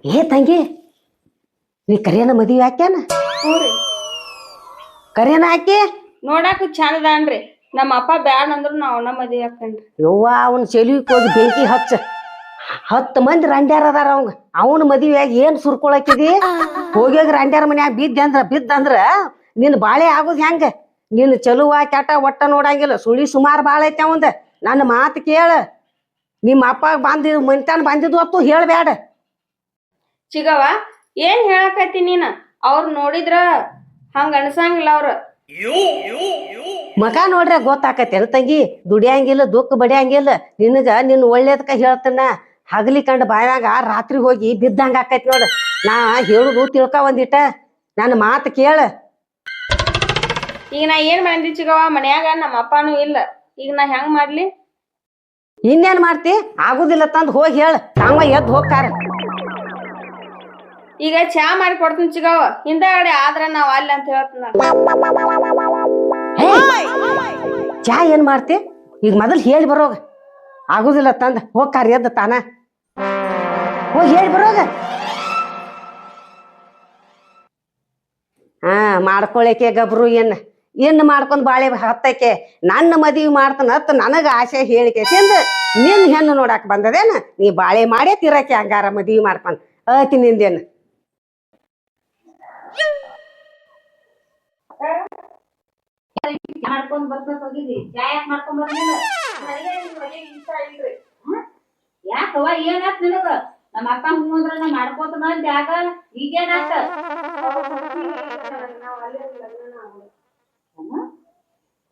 ಏ ತಂಗಿ, ನೀ ಕರಿಯನ ಮದುವೆ ಹಾಕ್ಯಾನ? ಹ್ಞೂ ರೀ. ಕರಿಯನ ಹಾಕಿ ನೋಡಾಕ ಚಂದದಾನ್ರಿ. ನಮ್ಮ ಅಪ್ಪ ಬ್ಯಾಡ ಅಂದ್ರು ನಾ ಅವನ ಮದ್ವಿ ಹಾಕನ್ರಿ. ಯವ್ವ ಅವನ ಚೆಲುವಿಗೆ ಹೋಗಿ ಬೆಂಕಿ ಹಚ್ಚ. 10 ಮಂದಿ ರಂಡ್ಯಾರ ಅದಾರ ಅವಂಗ. ಅವನ ಮದುವೆಯಾಗಿ ಏನ್ ಸುರ್ಕೊಳಕಿದಿ? ಹೋಗ್ಯಾಗ ರಂಡ್ಯಾರ ಮನ್ಯಾಗ ಬಿದ್ದಂದ್ರ ನಿನ್ ಬಾಳೆ ಆಗೋದ್ ಹೆಂಗ? ನಿನ್ ಚಲುವ ಕೆಟ್ಟ ಒಟ್ಟ ನೋಡಂಗಿಲ್ಲ. ಸುಳಿ ಸುಮಾರು ಬಾಳ ಐತಿ ಅವಂದ. ನನ್ನ ಮಾತು ಕೇಳ. ನಿಮ್ಮ ಅಪ್ಪ ಮನಿತಾನ ಬಂದಿದ್ದು ಹೊತ್ತು ಹೇಳ್ಬ್ಯಾಡ. ಚಿಗವ್ವ, ಏನ್ ಹೇಳಕತ್ತಿ ನೀನ? ಅವ್ರ ನೋಡಿದ್ರ ಹಂಗ ಅನ್ಸಂಗಿಲ್ಲ ಅವ್ರ. ಮಗ ನೋಡ್ರೆ ಗೊತ್ತಾಕತ್ತೇನ ತಂಗಿ? ದುಡಿಯಂಗಿಲ್ಲ, ದುಃಖ ಬಡಿಯಂಗಿಲ್ಲ. ನಿನ್ನ ಒಳ್ಳೇದಕ್ಕ ಹೇಳ್ತನ. ಹಗಲಿ ಕಂಡ ಬಾಯಾಗ ರಾತ್ರಿ ಹೋಗಿ ಬಿದ್ದಂಗ ಆಕೈತಿ ನೋಡ. ನಾ ಹೇಳುದು ತಿಳ್ಕ ಒಂದಿಟ. ನನ್ನ ಮಾತು ಕೇಳ. ಈಗ ನಾ ಏನ್ ಮಾಡಿದ್ರಿ ಚಿಗವ್ವ? ಮನ್ಯಾಗ ನಮ್ಮ ಅಪ್ಪನೂ ಇಲ್ಲ. ಈಗ ನಾ ಹೆಂಗ್ ಮಾಡ್ಲಿ? ಇನ್ನೇನ್ ಮಾಡ್ತಿ? ಆಗುದಿಲ್ಲ ತಂದ್ ಹೋಗಿ ಹೇಳ. ತಾವ ಎದ್ದು ಹೋಗ್ತಾರ. ಈಗ ಚಾ ಮಾಡಿ ಕೊಡ್ತೀನಿ ಚಿಗವ್ವ. ಹಿಂದಗಡೆ ಆದ್ರ ನಾವ್ ಅಲ್ಲಿ ಅಂತ ಹೇಳ್ತೀನಿ. ಚಾ ಏನ್ ಮಾಡ್ತಿ? ಈಗ ಮೊದಲ್ ಹೇಳಿ ಬರೋಗ. ಆಗುದಿಲ್ಲ ತಂದ ಹೋಗ್ತಾರ ಎದ್ದು ತಾನ. ಹೋಗಿ ಹೇಳಿ ಬರೋಗ. ಮಾಡ್ಕೊಳಕೆ ಗಬ್ರು ಏನ್ ಮಾಡ್ಕೊಂಡ್ ಬಾಳೆ ಹತ್ತಕ್ಕೆ. ನನ್ನ ಮದುವೆ ಮಾಡ್ತಾನತ್ ನನಗ ಆಸೆ ಹೇಳಿಕೆ ತಿಂದ ನಿನ್ ಹೆಣ್ಣು ನೋಡಾಕ್ ಬಂದದೇನ? ನೀ ಬಾಳೆ ಮಾಡೇ ತಿರಕ್ಕೆ ಹಂಗಾರ ಮದುವೆ ಮಾಡ್ಕೊಂಡ್ ಅತಿ ನಿಂದೇನು? ಮಾಡ್ಕೊಂಡ್ ಬರ್ಕೊಂಡ್ ಹೋಗಿದ್ರಿ. ಚಾ ಯಾಕೆ ಮಾಡ್ಕೊಂಡ್ ಬರ್ಲಿಲ್ಲ? ಯಾಕವ್ವ ಏನಾತ್ ನಿನಗ? ನಮ್ಮ ಅಪ್ಪ ಹೂ ಅಂದ್ರ ನಾ ಮಾಡ್ಕೋತ ಬಂದ್ ಯಾಕ ಈಗೇನಾತ?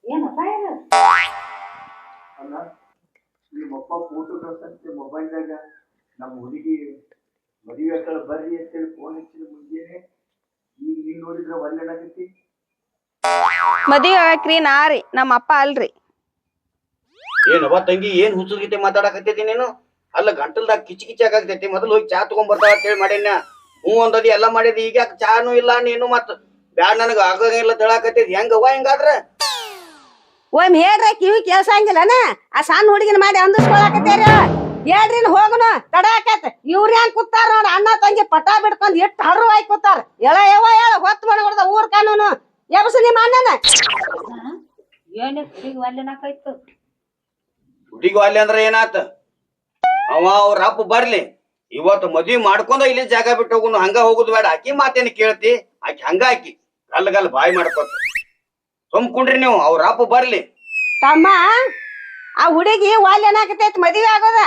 ಏನಪ್ಪ ಇದು? ಅಲ್ಲ, ನಿಮ್ಮಪ್ಪ ಫೋಟೋ ಕಳ್ಸಂತೆ ಮೊಬೈಲ್ದಾಗ ನಮ್ಮ ಹುಡುಗಿ ಮದುವೆ ಆಕಳ ಬರ್ರಿ ಅಂತೇಳಿ ಫೋನ್ ಹಚ್ಚಿದ ಮುಂಜಾನೆ. ಈಗ ನೀವ್ ನೋಡಿದ್ರ ಒಳ್ಳೆನಾಗೈತಿ. ಮದ್ವಿ ಆಕ್ರಿ ನಾ ರೀ, ನಮ್ಮ ಅಪ್ಪ ಅಲ್ರಿ. ಏನವ ತಂಗಿ, ಏನ್ ಹುಚ್ಚುಗೀತೆ ಮಾತಾಡಕತ್ತೈತಿ ನೀನು? ಅಲ್ಲ, ಗಂಟಲ್ದಾಗ ಕಿಚಿ ಕಿಚಿ ಆಗಾಕತೈತಿ. ಮೊದಲು ಹೋಗಿ ಚಾ ತಗೊಂಡ್ ಬರ್ತಾವ ಅಂತ ಹೇಳಿ ಮಾಡೇನ. ಹ್ಞೂ ಅಂದದಿ, ಎಲ್ಲ ಮಾಡಿದಿ. ಈಗ ಚಾನು ಇಲ್ಲ ನೀನು ಮತ್ ಬ್ಯಾಡ ನನಗ ಆಗಂಗಿಲ್ಲ ಹೇಳಾಕತ್ತೈತಿ. ಹೆಂಗವ್ವ ಹಿಂಗಾದ್ರ? ಒಮ್ಮೆ ಹೇಳ್ರಿ, ಕಿವಿ ಕೇಳ್ಸಂಗಿಲ್ಲನ? ಆ ಸಣ್ಣ ಹುಡುಗಿನ ಮಾಡಿ ಅಂದಿಸ್ಕೊಳಕತ್ತೇರಿ. ಹೇಳ್ರಿ ಹೋಗುನು, ತಡ ಆಕತ್. ಇವ್ರ ಹೆಂಗ್ ಕೂತಾರ ನೋಡ, ಅಣ್ಣ ತಂಗಿ ಪಟ ಬಿಡ್ಕೊಂಡ್ ಎಷ್ಟು ಹರ್ವಾಯಿ ಕೂತಾರ. ಹೇಳ ಹೊತ್ತು ಮಾಡ್ಕೊಡ್ದ ಊರ್ ಕಾನೂನು ಎಬ್ಸ ನಿಮ್ಮ ಅಣ್ಣನ. ಏನಿತ್ತು ಅಲ್ಲೇನಾಕಾಯ್ತು? ಹುಡುಗಿ ಅಲ್ಲಿ ಅಂದ್ರ ಏನಾತ? ಅವ ಅವ್ರ ಅಪ್ಪ ಬರ್ಲಿ, ಇವತ್ತು ಮದ್ವಿ ಮಾಡ್ಕೊಂಡ ಇಲ್ಲಿ ಜಾಗ ಬಿಟ್ಟು ಹೋಗುನು. ಹಂಗ ಹೋಗುದು ಬೇಡ. ಆಕಿ ಮಾತೇನು ಕೇಳ್ತಿ? ಆಕಿ ಹಂಗ ಆಕಿ ಗಲ್ ಬಾಯಿ ಮಾಡ್ಕೊತ ಸುಮ್ಕೊಂಡ್ರಿ ನೀವು. ಅವ್ರ ಅಪ್ಪ ಬರ್ಲಿ. ತಮ್ಮ, ಆ ಹುಡುಗಿ ವಾಲ್ಯನಾಕತೈತಿ ಮದುವೆ ಆಗೋದ.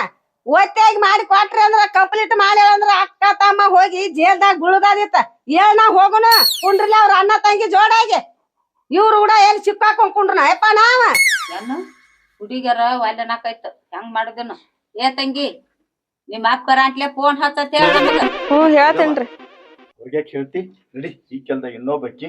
ಒತ್ತಾಗಿ ಮಾಡಿ ಕೊಟ್ರಿ ಅಂದ್ರ ಕಂಪ್ಲೀಟ್ ಮಾಡಿ ಅಂದ್ರ ಅಕ್ಕ ತಮ್ಮ ಹೋಗಿ ಜೇಲ್ದಾಗ ಬೀಳುದಾದಿತ್ತ. ನಾ ಹೋಗುನು ಕುಂಡ್ರಲಿ ಅವ್ರ ಅಣ್ಣ ತಂಗಿ ಜೋಡಾಗಿ. ಇವ್ರು ಕೂಡ ಎಲ್ಲಿ ಸಿಕ್ಕಾಕೊಂಡ್ ಕುಂಡ್ರನ ಯಪ್ಪ ನಾವ. ಏನು ಹುಡುಗಿಯರ ಅಲ್ಲೇನಾಕಾಯ್ತು? ಹೆಂಗ್ ಮಾಡುದನು? ಏ ತಂಗಿ, ನಿಮ್ಮ ಅಕ್ಕರ ಅಂಟ್ಲೆ ಫೋನ್ ಹಚ್ಚತ್ ಹೇಳ. ಹ್ಞೂ ಹೇಳ್ತೇನ್ರಿ. ಅವ್ರಿಗೆ ಕೇಳ್ತಿ ನಡಿ. ಈ ಕೆಲ್ದಾಗ ಇನ್ನೊಬ್ಬಕ್ಕಿ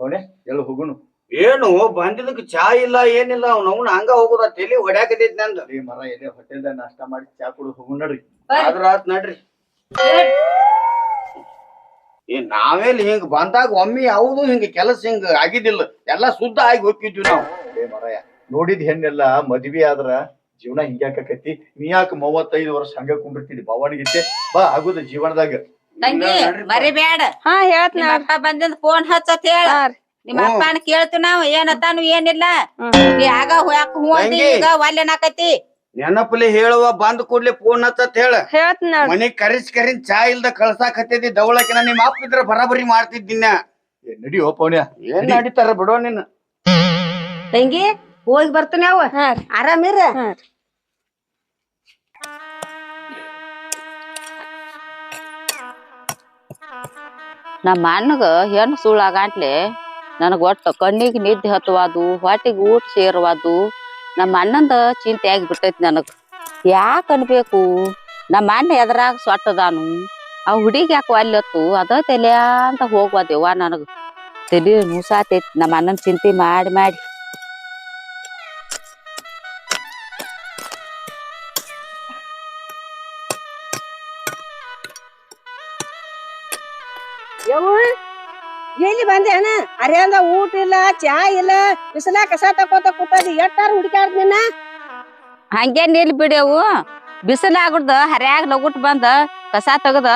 ಅವನೇ ಎಲ್ಲ ಹೋಗುನು. ಏನು ಬಂದಿದ್ದಕ್ಕೆ ಚಾ ಇಲ್ಲ ಏನಿಲ್ಲ. ಅವ್ನ ಹಂಗ ಹೋಗುದ ತಲಿ ಹೊಡ್ಯಾಕತೈತಿ ನಂದು. ಈ ಮರ ಎಲೆ ಹೋಟೆಲ್ದಾಗ ನಾಷ್ಟ ಮಾಡಿ ಚಾ ಕುಡಿದು ಹೋಗು ನಡ್ರಿ. ಆದ್ರ ಆತ್ ನಡ್ರಿ. ನಾವೆಲ್ಲಿ ಹಿಂಗ ಬಂದಾಗ ಒಮ್ಮೆ ಯಾವುದು ಹಿಂಗ ಕೆಲಸ ಹಿಂಗ ಆಗಿದ್ದಿಲ್ಲ. ಎಲ್ಲಾ ಶುದ್ಧ ಆಗಿ ಹೋಗಿದ್ವಿ ನಾವು. ಮರಯ ನೋಡಿದ್ ಹೆಣ್ಣೆಲ್ಲ ಮದ್ವಿ ಆದ್ರ ಜೀವನ ಹಿಂಗ್ಯಾಕತಿ. ನೀ ಯಾಕ 35 ವರ್ಷ ಹಂಗ ಕುಂಡಿರ್ತಿದ್ದಿ ಬವಣಿಗಿತ್ತೆ? ಬಾ ಆಗುದ ಜೀವನದಾಗ. ತಂಗಿ ಮರಿಬ್ಯಾಡ. ಹಾ ಹೇಳ್ತೀನಿ. ನಿಮ್ಮ ಅಪ್ಪ ಬಂದಿಂದ ಫೋನ್ ಹಚ್ಚತ್ ಹೇಳ. ನಿಮ್ಮ ಅಪ್ಪನ ಕೇಳ್ತು ನಾವು ಏನತ್ತಾನು ಏನಿಲ್ಲ. ನೀ ಆಗ ಹೂ ಅಂದಿ, ಈಗ ಅಲ್ಲೇನಾಕತಿ? ನೆನಪಲ್ಲಿ ಹೇಳುವ ಬಂದ್ ಕೂಡ್ಲೆ ಫೋನ್ ಹಚ್ಚತ್ ಹೇಳ. ಹೇಳ್ತೀನಿ. ಮನಿಗ್ ಕರಿನ್ ಚಾ ಇಲ್ದ ಕಳ್ಸಾಕ್ ಹತ್ತಿದ್ದಿ ದವಳಕಿನ. ನಿಮ್ಮ ಅಪ್ಪ ಇದ್ರ ಬರಾಬರಿ ಮಾಡ್ತಿದ್ದಿನ. ನಡಿಯೋ ಪೌನ್ಯ. ಏನ್ ನಡೀತಾರ ಬಿಡೋ ನಿನ್ನ. ತಂಗಿ ಹೋಗಿ ಬರ್ತೀನಿ. ಅವ ಆರಾಮಿರ? ನಮ್ಮ ಅಣ್ಣಗ ಹೆಣ್ಣು ಸುಳ್ಳಾಗಂಟ್ಲೆ ನನಗ ಒಟ್ಟು ಕಣ್ಣಿಗೆ ನಿದ್ದೆ ಹತ್ತವಾದು, ಹೊಟ್ಟಿಗೆ ಊಟ ಸೇರವಾದು. ನಮ್ಮ ಅಣ್ಣಂದ ಚಿಂತೆ ಆಗಿಬಿಟ್ಟೈತಿ ನನಗ. ಯಾಕೆ ಅನ್ಬೇಕು? ನಮ್ಮ ಅಣ್ಣ ಎದ್ರಾಗ ಸೊಟ್ಟದಾನು, ಆ ಹುಡುಗಿ ಯಾಕೆ ಅಲ್ಲತ್ತು ಅದ ತಲೆ ಅಂತ ಹೋಗ್ವಾದೇವ. ನನಗ ತಲೆ ನುಸಾತೈತಿ ನಮ್ಮ ಅಣ್ಣನ ಚಿಂತೆ ಮಾಡಿ ಮಾಡಿ. ಎಲ್ಲಿ ಬಂದೆ ಅಣ್ಣ? ಅರ್ಯಾಂದ ಊಟ ಇಲ್ಲ, ಚಾ ಇಲ್ಲ, ಬಿಸಿಲಾ ಕಸ ತಕೋತ ಕೂತದಿ. ಎಟ್ಟಾರ ಹುಡುಕ್ಯಾಡ್ದ ನಿನ್ನ. ಹಂಗೆ ನಿಲ್ ಬಿಡೆವು. ಬಿಸಿಲಾಗುಡ್ದ ಹರ್ಯಾಗ ಲಗುಟ್ ಬಂದ ಕಸ ತೆಗದ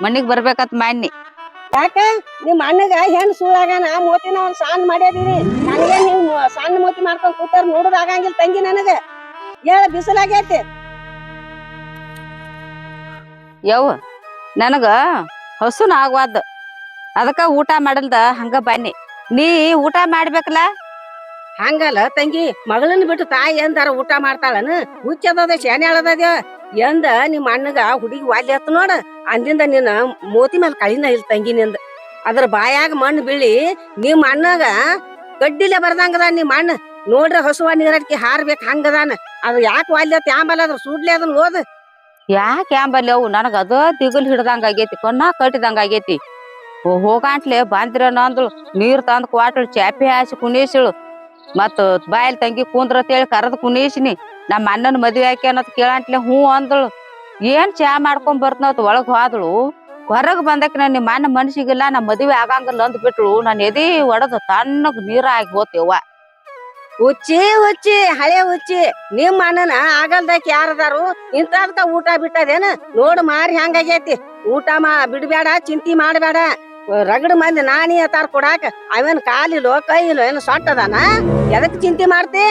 ಮನಿಗ್ ಬರ್ಬೇಕತ್ ಮಾಡ್ನಿ. ಯಾಕ ನಿಮ್ ಅಣ್ಣಗ ಹೆಣ್ ಸುಳ್ಳಾಗನ ಮೋತಿನ ಒಂದ್ ಸಣ್ಣ ಮಾಡ್ಯಾದಿರಿ. ನನಗೆ ನೀವು ಸಣ್ಣ ಮೋತಿ ಮಾಡ್ಕೊಂಡ್ ಕೂತಾರ ನೋಡುದ್ ಆಗಂಗಿಲ್ಲ ತಂಗಿ ನನಗ. ಹೇಳ ಬಿಸಿಲಾಗೈತಿ. ಯವ್ವ ನನಗ ಹಸುನ ಆಗ್ವಾದ, ಅದಕ್ಕ ಊಟ ಮಾಡಲ್ದ ಹಂಗ ಬನ್ನಿ. ನೀ ಊಟ ಮಾಡ್ಬೇಕಲ್ಲ. ಹಂಗಲ್ಲ ತಂಗಿ, ಮಗಳನ್ನ ಬಿಟ್ಟು ತಾಯಿ ಎಂದಾರ ಊಟ ಮಾಡ್ತಾಳನ? ಹುಚ್ಚದ ಶಾನೆ ಅಳದ ಎಂದ ನಿಮ್ ಅಣ್ಣಗ ಹುಡುಗಿ ವಾಲಿ ಹತ್ತು ನೋಡ, ಅಂದಿಂದ ನಿನ್ನ ಮೋತಿ ಮೇಲೆ ಕಳಿನ ಇಲ್ಲ ತಂಗಿ ನಿಂದ. ಅದ್ರ ಬಾಯಾಗ ಮಣ್ಣು ಬೀಳಿ ನಿಮ್ ಅಣ್ಣಗ ಗಡ್ಡಿಲೆ ಬರ್ದಂಗದ. ನಿಮ್ ಅಣ್ಣ ನೋಡ್ರ ಹಸುವ ನೀರಡ್ಕಿ ಹಾರ್ಬೇಕ್ ಹಂಗದಾನ. ಅದು ಯಾಕೆ ವಾಲಿ ಹತ್ತ ಆಂಬಲ್ಲ ಅದ್ರ ಸುಡ್ಲಿ ಅದನ್ನ ಓದ್. ಯಾಕೆ ಅಂಬಲ್ಲಿ ಅವು ನನಗ ಅದ ದಿಗುಲ್ ಹಿಡ್ದಂಗ ಆಗೇತಿ, ಕಣ್ಣಾ ಕಟ್ಟಿದಂಗ ಆಗೇತಿ. ಹೋಗಾಂಟ್ಲೆ ಬಂದಿರನ ಅಂದ್ಳು, ನೀರ್ ತಂದ್ ಕ್ವಾಟ್ಳು ಚಾಪಿ ಹಾಸಿ ಕುಣಿಸಿಳು. ಮತ್ ಬಾಯಲ್ಲಿ ತಂಗಿ ಕುಂದ್ರತೇಳಿ ಕರದ್ ಕುಣಿಸಿನಿ. ನಮ್ಮ ಅಣ್ಣನ ಮದ್ವೆ ಆಕಿ ಅನ್ನೋದ್ ಕೇಳಂಟ್ಲೆ ಹೂ ಅಂದಳು. ಏನ್ ಚಾ ಮಾಡ್ಕೊಂಡ್ ಬರ್ತನತ್ ಒಳಗ್ ಹೋದಳು. ಹೊರಗ್ ಬಂದಕ್ಕೆ ನಿಮ್ಮ ಅಣ್ಣ ಮನ್ಸಿಗಿಲ್ಲ, ನಾ ಮದ್ವೆ ಆಗಂಗಿಲ್ಲ ಅಂದ್ ಬಿಟ್ಳು. ನಾನ್ ಎದಿ ಒಡದ್ ತಣ್ಣಗ್ ನೀರ ಆಗಿ ಹೋತೇವ್ವ. ಹುಚ್ಚಿ ಹುಚ್ಚಿ ಹಳೆ ಹುಚ್ಚಿ, ನಿಮ್ ಅಣ್ಣನ ಆಗಲ್ದಾಕಿ ಯಾರದಾರು ಇಂತದ್ಕ ಊಟ ಬಿಟ್ಟದೇನ? ನೋಡು ಮಾರಿ ಹಂಗಾಗೈತಿ. ಊಟ ಬಿಡ್ಬೇಡ, ಚಿಂತಿ ಮಾಡ್ಬೇಡ. ರಗಡ್ ಮಂದಿ ನಾನಿ ಅತಾರ ಕೊಡಾಕ, ಅವೇನ್ ಕಾಲಿಲೋ ಕೈಲೋ ಏನು ಸೊಟ್ಟದಾನ? ಎದಕ್ ಚಿಂತಿ ಮಾಡ್ತಿ?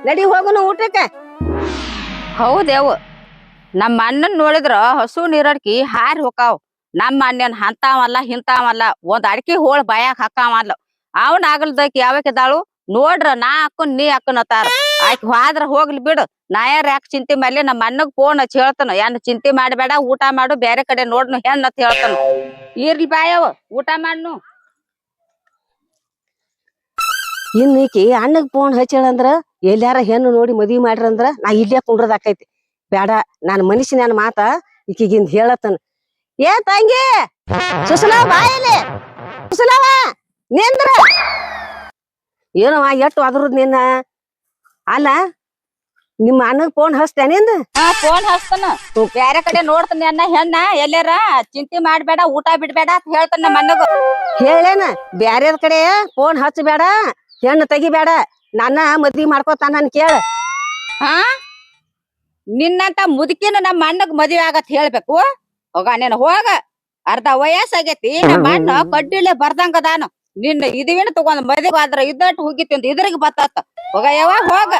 ನಡಿ ಹೋಗುನು ಊಟಕ್ಕೆ. ಹೌದೇವ್, ನಮ್ಮ ಅಣ್ಣನ್ ನೋಡಿದ್ರ ಹಸು ನೀರಡ್ಕಿ ಹಾರಿ ಹೋಕಾವ್. ನಮ್ಮ ಅಣ್ಣನ್ ಅಂತಾವಲ್ಲ ಹಿಂತಾವಲ್ಲ, ಒಂದ್ ಅಡ್ಕಿ ಹೋಳ್ ಬಾಯಾಗ ಹಾಕಾವಲ್ಲ. ಅವನ್ ಆಗಲ್ದಕಿ ಯಾವಕಿದಾಳು ನೋಡ್ರ, ನಾ ಅಕ್ಕನ್ ನೀ ಅಕ್ಕನತಾರ. ಆಕಿ ಹೋದ್ರ ಹೋಗ್ಲಿ ಬಿಡು, ನಾ ಯಾಕೆ ಚಿಂತೆ ಮಾಡ್ಲಿ. ನಮ್ಮ ಅಣ್ಣಗ್ ಫೋನ್ ಹಚ್ಚಿ ಹೇಳ್ತಾನ, ಏನ್ ಚಿಂತೆ ಮಾಡ್ಬೇಡ, ಊಟ ಮಾಡು, ಬೇರೆ ಕಡೆ ನೋಡ್ನು ಹೆಣ್ ಅಂತ ಹೇಳ್ತಾನ. ಇರ್ಲಿ ಬಾಯವ್, ಊಟ ಮಾಡ್ನು. ಇನ್ನೀಕಿ ಅಣ್ಣಗ್ ಫೋನ್ ಹಚ್ಚಳಂದ್ರ ಎಲ್ಲಾರ ಹೆಣ್ಣು ನೋಡಿ ಮದ್ವಿ ಮಾಡ್ರಂದ್ರ ನಾ ಇಲ್ಲೇ ಕುಂಡ್ರದಾಕೈತಿ. ಬೇಡ, ನಾನ್ ಮನುಷ್ಯ ನನ್ನ ಮಾತ ಈಕಿಗಿಂದ ಹೇಳತ್ತನ. ಏ ತಂಗಿ ಸುಸಲಾ ಬಾಯಲ್ಲಿ, ಸುಸಲಾವ ನಿಂದ್ರ. ಏನವ ಎಟ್ಟು ಅದ್ರದ್ ನಿನ್ನ? ಅಲ್ಲ ನಿಮ್ಮ ಅಣ್ಣಗ್ ಫೋನ್ ಹಚ್ತೇನಿಂದ? ಫೋನ್ ಹಚ್ತಾನ, ಬ್ಯಾರೆ ಕಡೆ ನೋಡ್ತಾನೆ ಅನ್ನ ಹೆಣ್ಣ. ಎಲ್ಲಾರ ಚಿಂತೆ ಮಾಡ್ಬೇಡ, ಊಟ ಬಿಡ್ಬೇಡ ಅಂತ ಹೇಳ್ತಾನ ನಮ್ಮ ಅಣ್ಣಗ. ಹೇಳೇನ ಬ್ಯಾರೇದ್ ಕಡೆ ಫೋನ್ ಹಚ್ಚಬೇಡ, ಹೆಣ್ಣು ತೆಗಿಬೇಡ, ನನ್ನ ಮದ್ವಿ ಮಾಡ್ಕೋತಾನ ಕೇಳ. ಹಾ, ನಿನ್ನಂತ ಮುದುಕಿನ ನಮ್ಮ ಅಣ್ಣಗ್ ಮದ್ವೆ ಆಗತ್ ಹೇಳ್ಬೇಕು? ಹೋಗ ನೀನ್ ಹೋಗ, ಅರ್ಧ ವಯಸ್ಸಾಗೈತಿ. ನಮ್ಮ ಅಣ್ಣ ಕಡ್ಡಿಲೆ ಬರ್ದಂಗದಾನು. ನಿನ್ನ ಇದುವಿನ ತಗೊಂಡ್ ಮದ್ವೆ ಆದ್ರ ಇದ್ದಟ್ಟು ಹೋಗಿತ್ತು ಇದ್ರಿಗೆ ಬತ್ತಾತ. ಹೋಗ ಯಾವಾಗ ಹೋಗ.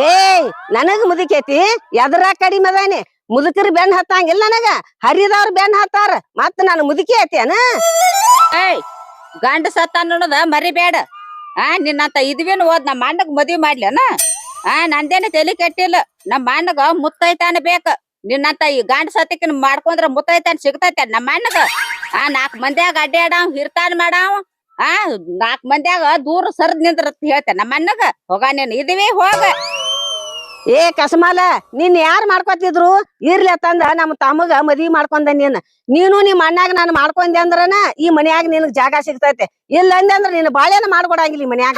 ಏಯ್ ನನಗ್ ಮುದುಕೈತಿ, ಎದ್ರ ಕಡಿಮೆ ಅದಾನೆ? ಮುದುಕರು ಬೆನ್ ಹತ್ತಂಗಿಲ್ಲ ನನಗ, ಹರಿದವ್ರ ಬೆನ್ ಹತ್ತಾರ. ಮತ್ ನಾನು ಮುದುಕಿ ಐತೇನ? ಏಯ್ ಗಂಡ ಸತ್ತ ಅನ್ನೋದ ಮರಿಬೇಡ. ನಿನ್ನಂತ ಇದ್ವಿನ ಓದ್ ನಮ್ಮ ಅಣ್ಣಗ್ ಮದ್ವಿ ಮಾಡ್ಲೇನ? ನಂದೇನ ತಲಿ ಕೆಟ್ಟಿಲ್ಲ. ನಮ್ಮ ಅಣ್ಣಗ ಮುತ್ತೈತಾನ ಬೇಕ. ನಿನ್ನಂತ ಈ ಗಂಡ ಸತ್ತಕಿನ ಮಾಡ್ಕೊಂಡ್ರ ಮುತ್ತೈತಾನ ಸಿಗ್ತೈತೆ ನಮ್ಮ ಅಣ್ಣಗ? 4 ಮಂದ್ಯಾಗ ಅಡ್ಡಾಡವ್, ಹಿರ್ತಾನ ಮಾಡಾವ್. 4 ಮಂದ್ಯಾಗ ದೂರ ಸರ್ದ್ ನಿಂದ್ರ ಹೇಳ್ತೆ ನಮ್ಮ ಅಣ್ಣಗ. ಹೋಗ ನೀನ್ ಇದ್ವಿ ಹೋಗ. ಏ ಕಸಮಾಲ, ನಿನ್ ಯಾರ್ ಮಾಡ್ಕೊತಿದ್ರು? ಇರ್ಲಿ ತಂದ ನಮ್ಮ ತಮ್ಮಗ ಮದ್ವಿ ಮಾಡ್ಕೊಂಡ ನೀನು ನಿಮ್ಮ ಅಣ್ಣಾಗ ನಾನು ಮಾಡ್ಕೊಂಡೆ ಅಂದ್ರನ ಈ ಮನ್ಯಾಗ ನಿನಗ್ ಜಾಗ ಸಿಗ್ತೈತೆ. ಇಲ್ಲ ಅಂದೆ ಅಂದ್ರ ನಿನ್ನ ಬಾಳೆನ ಮಾಡ್ಕೊಡಂಗಿಲ್ಲ ಈ ಮನ್ಯಾಗ.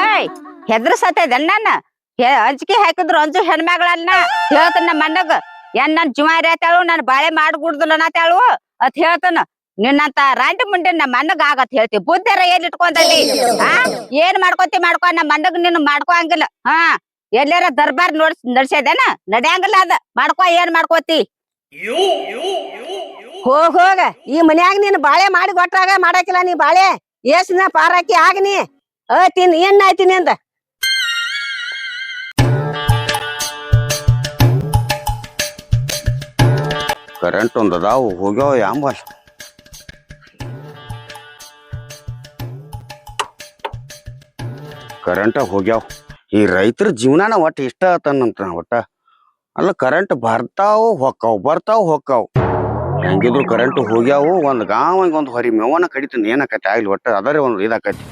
ಏಯ್ ಹೆದ್ರ ಸತ್ತೈದ ನನ್ನ ಅಂಜಿಕೆ ಹಾಕಿದ್ರು ಅಂಜು ಹೆಣ್ಮಗಳನ್ನ ಹೇಳ್ತಾನ ನಮ್ಮ ಅಣ್ಣಗ. ಏನ್ ನನ್ ಜುಮಾರಿ ಆತಾಳು, ನನ್ ಬಾಳೆ ಮಾಡ್ಗುಡ್ದಲ್ಲ ಅನ್ನತಾಳು ಅತ್ ಹೇಳ್ತಾನ. ನಿನ್ನಂತ ರಾಂಟಿ ಮುಂಡೆ ನಮ್ಮ ಅಣ್ಣಗ ಆಗತ್ ಹೇಳ್ತಿ. ಬುದ್ಧರ ಏನ್ ಇಟ್ಕೊಂಡಿ? ಏನ್ ಮಾಡ್ಕೊಂತಿ ಮಾಡ್ಕೊ, ನಮ್ಮ ಅಣ್ಣಗ್ ನಿನ್ ಮಾಡ್ಕೊ ಹಂಗಿಲ್ಲ. ಎಲ್ಲಾರ ದರ್ಬಾರ್ ನಡ್ಸ್ಯದೇನ? ನಡ್ಯಾಂಗಿಲ್ಲ ಅದ. ಮಾಡ್ಕೊ, ಏನ್ ಮಾಡ್ಕೋತಿ? ಹೋಗ ಈ ಮನ್ಯಾಗ ನೀನ್ ಬಾಳೆ ಮಾಡಿ ಕೊಟ್ಟಾಗ ಮಾಡಾಕಿಲ್ಲ ನೀ ಬಾಳೆ. ಏಸಿನ ಪಾರಾಕಿ ಆಗನಿ ತಿನ್ ಏನ್ ಆಯ್ತೀನಿ ಅಂದ. ಕರೆಂಟ್ ಒಂದ್ ಅದಾವು ಹೋಗ್ಯಾವ ಯಾಂಬ. ಕರೆಂಟ್ ಹೋಗ್ಯಾವ. ಈ ರೈತರ ಜೀವನಾನ ಒಟ್ಟ ಇಷ್ಟ ಆತನಂತ ಒಟ್ಟ. ಅಲ್ಲ ಕರೆಂಟ್ ಬರ್ತಾವ್ ಹೊಕ್ಕಾವ್, ಬರ್ತಾವ್ ಹೊಕ್ಕಾವ್. ಹೆಂಗಿದ್ರು ಕರೆಂಟ್ ಹೋಗ್ಯಾವು. ಒಂದ್ ಗಾಂವ್ ಒಂದ್ ಹೊರಿ ಮೇವನ ಕಡಿತೀನಿ, ಏನಾಕತಿ ಆಗ್ಲಿ ಒಟ್ಟ ಅದರೇ ಒಂದ್ ಇದಾಕತಿ.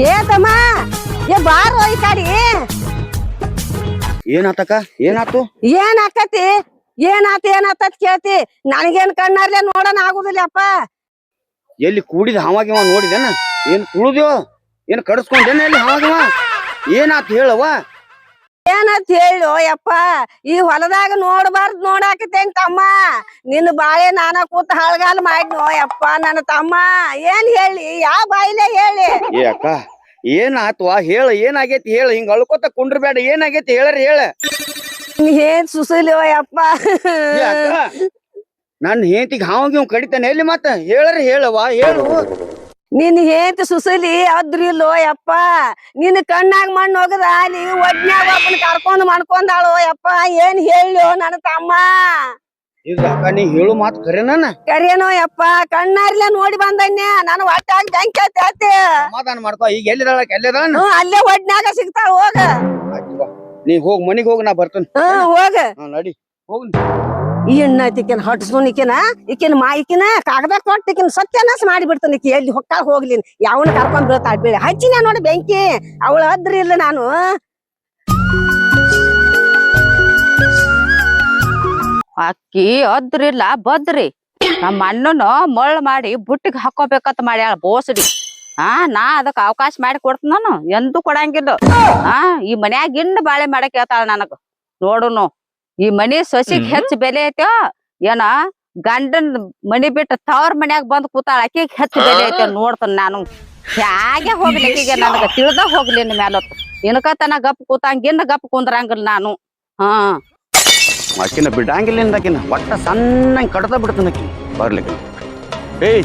ಏ ತಮ್ಮ, ಏ ಬಾರೋ ಈ ಕಡಿ. ಏನಾತಕ? ಏನಾತು? ಏನ್ ಆಕತಿ? ಏನಾತತ್ ಕೇಳ್ತಿ? ನನಗೇನ್ ಕಣ್ಣಾರ್ಲೆ ನೋಡೋಣ ಆಗುದಿಲ್ಲಪ್ಪ. ಎಲ್ಲಿ ಕೂಡಿದ ಹಾವಾಗಿವ ನೋಡಿದೇನ? ಏನ್ ತುಳುದ್ಯೋ? ಏನ್ ಕಡಿಸ್ಕೊಂಡೇನ ಎಲ್ಲಿ ಹಾವಾಗಿವ? ಏನಾತ್ ಹೇಳವ? ಏನಂತ ಹೇಳು ಯಪ್ಪ, ಈ ಹೊಲದಾಗ ನೋಡ್ಬಾರ್ದು ನೋಡಾಕತ್ತೇನ್ ತಮ್ಮ. ನಿನ್ನ ಬಾಳೆ ನಾನ ಕೂತ್ ಹಳಗಾಲ ಮಾಡಿನೋ ಯಪ್ಪ ನನ್ನ ತಮ್ಮ. ಏನ್ ಹೇಳಿ, ಯಾವ ಬಾಯಿಲೆ ಹೇಳಿ? ಏ ಅಕ್ಕ, ಏನಾತ್ವಾ ಹೇಳ, ಏನಾಗೈತಿ ಹೇಳ. ಹಿಂಗ ಅಳ್ಕೋತ ಕುಂಡ್ರಬೇಡ, ಏನಾಗೈತಿ ಹೇಳರಿ ಹೇಳ. ಏನ್ ಸುಸಲಿವ ಯಪ್ಪ ನನ್ನ ಹೆಂಡತಿಗೆ ಹಾವ್ ಕಡಿತಾನೆ ಎಲ್ಲಿ ಮತ್ತ ಹೇಳರಿ ಹೇಳವ್ವ ಹೇಳು. ನಿನ್ ಹೇಂತ ಸುಸಲಿ ಅದ್ರಿಲ್ಲೋ ಯಪ್ಪ ನಿನ್ ಕಣ್ಣಾಗ ಮಣ್ಣು ಹೋಗದ ಅಲ್ಲಿ ಒಡ್ನ್ಯಾಗ ಒಬ್ಬನ ಕರ್ಕೊಂಡ್ ಮಾಡ್ಕೊಂಡಾಳು ಯಪ್ಪ ಏನ್ ಹೇಳೋ ನನ್ನ ತಮ್ಮ. ಈಗ ಅಕ್ಕ ನೀ ಹೇಳು ಮಾತು ಖರೆ ನನ್ನ ಕರೇನೋ ಯಪ್ಪ ಕಣ್ಣಾರ್ಲೆ ನೋಡಿ ಬಂದನ್ಯ ನಾನು ಹೊಟ್ಟಾಗ ಬೆಂಕಿ ಹತ್ತಿ ಸಮಾಧಾನ ಮಾಡ್ಕೋ. ಈಗ ಎಲ್ಲಿದಾಳ ಎಲ್ಲಿದಾಳ ಅಲ್ಲೇ ಒಡ್ನ್ಯಾಗ ಸಿಗ್ತಾಳ ಹೋಗ. ನೀ ಹೋಗ್ ಮನಿಗ್ ಹೋಗ್ ನಾ ಬರ್ತೇನೆ. ಹೋಗ ನಡಿ ಹೋಗ್. ಈ ಎಣ್ಣತಿಕಿನ ಹೊಟ್ಸ್ಕೊನಿಕಿನ ಈಕಿನ ಕಾಗದ ಕೊಟ್ಟು ಈಕಿನ ಸತ್ಯನಾಶ ಮಾಡಿ ಬಿಡ್ತಾನ. ಈಕಿ ಎಲ್ಲಿ ಹೊಕ್ಕಾಳ ಹೋಗ್ಲಿ ಯಾವನ ಕರ್ಕೊಂಡ್ ಬೀಳ್ತಾಳ ಬೀಳಿ ಹಚ್ಚಿನ ನೋಡಿ ಬೆಂಕಿ ಅವಳ ಅದ್ರಿ ಇಲ್ಲ ನಾನು. ಅಕ್ಕಿ ಅದ್ರಿಲ್ಲ ಬದ್ರಿ ನಮ್ಮ ಅಣ್ಣನ ಮಳ್ಳ ಮಾಡಿ ಬುಟ್ಟಿಗೆ ಹಾಕೋಬೇಕಂತ ಮಾಡ್ಯಾಳ ಬೋಸಡಿ. ನಾ ಅದಕ್ ಅವಕಾಶ ಮಾಡಿ ಕೊಡ್ತ ನಾನು ಎಂದೂ ಕೊಡಂಗಿಲ್ಲ. ಈ ಮನ್ಯಾಗ ಇನ್ನು ಬಾಳೆ ಮಾಡಕ್ ಹೇಳ್ತಾಳ ನನಗ. ನೋಡುನು ಈ ಮನಿ ಸೊಸಿಗ್ ಹೆಚ್ಚ ಬೆಲೆ ಐತೋ ಏನ ಗಂಡನ್ ಮನಿ ಬಿಟ್ಟ ತವ್ರ ಮನ್ಯಾಗ ಬಂದ್ ಕೂತಾಳ ಆಕಿಗ್ ಹೆಚ್ಚ ಬೆಲೆ ಐತೆ ನೋಡ್ತಾನ ನಾನು. ಹ್ಯಾಗೆ ಹೋಗ್ಲಿ ಆಕಿಗೆ ನನಗ ತಿಳಿದ ಹೋಗ್ಲಿ ಇನ್ ಮ್ಯಾಲೊತ್ತು ಇನ್ಕತನ ಗಪ್ ಕೂತಂಗಿನ್ನ ಗಪ್ ಕುಂದ್ರಂಗಿಲ್ಲ ನಾನು. ಆಕಿನ ಬಿಡಂಗಿಲ್ಲ ಆಕಿನ ಒಟ್ಟ ಸಣ್ಣ ಕಡ್ದ ಬಿಡ್ತಾನ ಆಕಿ ಬರ್ಲಿಕ್ಕೆ. ಏಯ್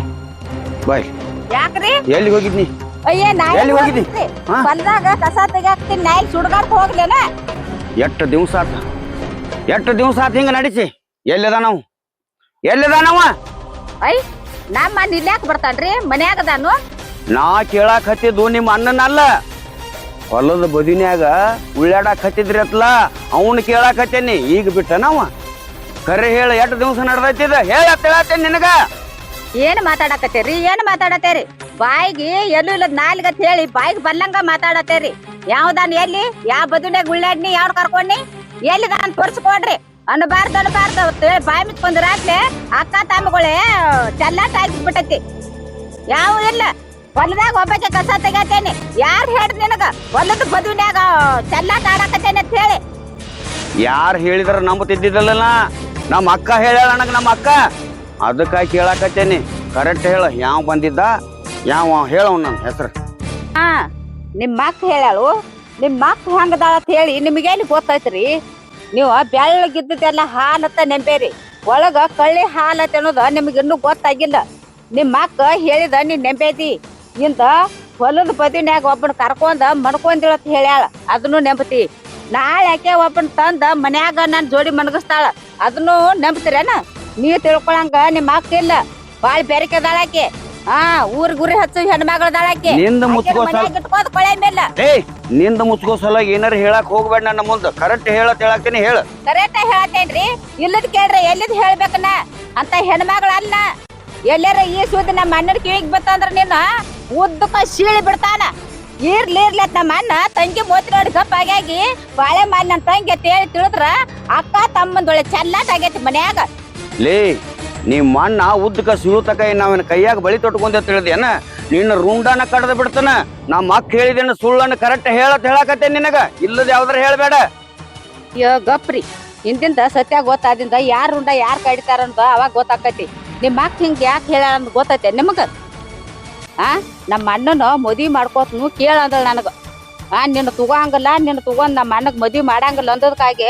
ಬಾಯ್ ಯಾಕ್ರಿ ಎಲ್ಲಿ ಹೋಗಿದ್ನಿ ಎಲ್ಲಿ ಹೋಗಿದ್ನಿ? ಹೊಲ್ದಾಗ ಕಸ ತೆಗಾಕ್ತೀನಿ ನಾಯಿ ಸುಡ್ಗಾಡ್ತ ಹೋಗ್ಲೇನ. ಎಷ್ಟು ದಿವ್ಸ ಆತ ಹಿಂಗ ನಡಿಸಿ ಎಲ್ಲಿದ ನಾವ ಐ ನಮ್ಮ ಮನ್ ಇಲ್ಯಾಕ ಬರ್ತಾನ್ರಿ ಮನ್ಯಾಗದಾನು. ನಾ ಕೇಳಾಕ್ ಹತ್ತಿದ್ದು ನಿಮ್ಮ ಅಣ್ಣನಲ್ಲ ಹೊಲದ ಬದಿನ್ಯಾಗ ಉಳ್ಳಾಡಕ್ ಹತ್ತಿದ್ರಿ ಅತ್ಲ ಅವನು ಕೇಳಾಕ್ ಹತ್ತೇನಿ. ಈಗ ಬಿಟ್ಟ ನಾವ ಕರೆ ಹೇಳ ಎಷ್ಟು ದಿವ್ಸ ನಡ್ದೈತಿದ ಹೇಳ ಹೇಳತ್ತೇನಿ ನಿನಗ. ಏನ್ ಮಾತಾಡತ್ತೇರಿ ಬಾಯಿಗೆ ಎಲ್ಲೂ ಇಲ್ಲದ ನಾಲ್ಗತ್ ಹೇಳಿ ಬಾಯಿಗೆ ಬಲ್ಲಂಗ ಮಾತಾಡತ್ತೇರಿ. ಯಾವ್ದಾನ್ ಎಲ್ಲಿ ಯಾವ ಬದುನ್ಯಾಗ ಉಳ್ಳಾಡ್ನಿ ಯಾವ್ದು ಕರ್ಕೊಂಡಿ ಎಲ್ಲಿ ನಾನು ತೋರ್ಸ್ಕೊಡ್ರಿ ಅನ್ಬಾರ್ದು ಬಾಯಿ ಮಿತ್ಕೊಂಡ್ರಾತ್ಲೆ ಅಕ್ಕ ತಮ್ಮಗಳೇ ಚೆಲ್ಲಾಟ ಆಗಿಬಿಟ್ಟೈತಿ. ಯಾವ ಇಲ್ಲ ಹೊಲದಾಗ ಒಬ್ಬಕ್ಕೆ ಕಸ ತೆಗತೇನೆ ಯಾರು ಹೇಳ್ರಿ ನಿನಗ ಹೊಲದ ಬದುನ್ಯಾಗ ಚೆಲ್ಲಾಟ ಆಡಕತ್ತೇನೆ ಅಂತ ಹೇಳಿ. ಯಾರು ಹೇಳಿದ್ರ ನಂಬತಿದ್ದಿದ್ದಲ್ಲ ನಮ್ಮ ಅಕ್ಕ ಹೇಳ್ಯಾಳ ನನಗ. ನಮ್ಮ ಅಕ್ಕ ಅದಕ್ಕಾಗಿ ಕೇಳಾಕತ್ತೇನಿ ಕರೆಕ್ಟ್ ಹೇಳ ಯಾವ ಬಂದಿದ್ದ ಯಾವ ಹೇಳವ್ ನನ್ನ ಹೆಸರು. ನಿಮ್ ಮಕ್ ಹೇಳಾಳು ನಿಮ್ ಮಕ್ ಹೆಂಗದಾಳ ಅಂತ ಹೇಳಿ ನಿಮ್ಗೇನು ಗೊತ್ತೈತ್ರಿ. ನೀವು ಬೆಳ್ಳಗಿದ್ದೆಲ್ಲ ಹಾಲತ್ತ ನೆಂಬೇರಿ ಒಳಗ ಕಳ್ಳಿ ಹಾಲತ್ತ ಅನ್ನೋದ ನಿಮ್ಗೆ ಇನ್ನೂ ಗೊತ್ತಾಗಿಲ್ಲ. ನಿಮ್ ಮಕ್ಕ ಹೇಳಿದ ನೀನ್ ನೆಂಬೇದಿ ಇಂತ ಹೊಲದ ಬದಿನ್ಯಾಗ ಒಬ್ಬನ ಕರ್ಕೊಂಡ ಮನ್ಕೊಂದಿಳತ್ ಹೇಳ್ಯಾಳ ಅದನ್ನು ನೆಂಬತಿ. ನಾಳೆ ಯಾಕೆ ಒಬ್ಬನ ತಂದ ಮನ್ಯಾಗ ನನ್ ಜೋಡಿ ಮನಗಸ್ತಾಳ ಅದನ್ನು ನೆಂಬತಿರೇನ? ನೀವ್ ತಿಳ್ಕೊಳಂಗ ನಿಮ್ ಮಕ್ಕ ಇಲ್ಲ ಬಾಳ್ ಬೆರಕೆದಾಳಾಕೆ. ಊರ್ ಗುರಿ ಹಚ್ಚು ಹೆಣ್ಮಗಳದಾಳಾಕೆ ನಿಂದ ಮುಚ್ಕೋ ಸಲ ಏನಾರ ಹೇಳಕ್ ಹೋಗ್ಬೇಡ ನನ್ನ ಮುಂದ ಕರೆಕ್ಟ್ ಹೇಳತ್ತೇನಿ ಹೇಳ. ಕರೆಕ್ಟ್ ಹೇಳತ್ತೇನ್ರಿ ಇಲ್ಲದ್ ಕೇಳ್ರಿ ಎಲ್ಲಿದ್ ಹೇಳ್ಬೇಕನ ಅಂತ ಹೆಣ್ಮಗಳ ಅಲ್ಲ. ಎಲ್ಲಾರ ಈ ಸುದ್ದಿ ನಮ್ಮ ಅಣ್ಣನ ಕಿವಿಗ್ ಬತ್ತಂದ್ರ ನಿನ್ನ ಉದ್ದಕ್ಕ ಸೀಳಿ ಬಿಡ್ತಾನ. ಇರ್ಲಿ ನಮ್ಮ ಅಣ್ಣ ತಂಗಿ ಮೋತಿ ನೋಡಿ ಗಪ್ಪ ಆಗಿ ಬಾಳೆ ಮಾಡಿ ನನ್ನ ತಂಗಿ ತೇಳಿ ತಿಳಿದ್ರ ಅಕ್ಕ ತಮ್ಮಂದೊಳೆ ಚೆಲ್ಲಾಟ ಆಗೈತಿ ಮನ್ಯಾಗ. ಲೇ ನಿಮ್ಮ ಅಣ್ಣ ಉದ್ದಕ ಸಿಳುತಕ ನಾವೇನ ಕೈಯಾಗ ಬಳಿ ತೊಟ್ಕೊಂಡ ತಿಳಿದೇನ ನಿನ್ನ ರುಂಡಾನ ಕಡ್ದ ಬಿಡ್ತಾನ. ನಮ್ಮ ಅಕ್ಕ ಹೇಳಿದೇನ ಸುಳ್ಳನ್ನ ಕರೆಕ್ಟ್ ಹೇಳಕತ್ತೆ ನಿನಗ ಇಲ್ಲದ ಯಾವ್ದಾರ ಹೇಳ್ಬೇಡ. ಗಪ್ರಿ ಹಿಂದಿಂದ ಸತ್ಯ ಗೊತ್ತಾದಿಂದ ಯಾರ್ ರುಂಡ ಯಾರ್ ಕಡಿತಾರಂತ ಅವಾಗ ಗೊತ್ತಾಕತಿ. ನಿಮ್ ಅಕ್ಕ ಹಿಂಗ ಯಾಕೆ ಹೇಳ ಅಂತ ಗೊತ್ತೈತೆ ನಿಮಗ? ನಮ್ಮ ಅಣ್ಣನ ಮದ್ವಿ ಮಾಡ್ಕೋತನು ಕೇಳ ಅಂದಳ ನನಗ. ನಿನ್ನ ತಗೋಂಗಲ್ಲ ನಿನ್ನ ತಗೊಂಡ್ ನಮ್ಮ ಅಣ್ಣಗ್ ಮದ್ವಿ ಮಾಡಂಗಿಲ್ಲ ಅಂದದಕ್ಕಾಗಿ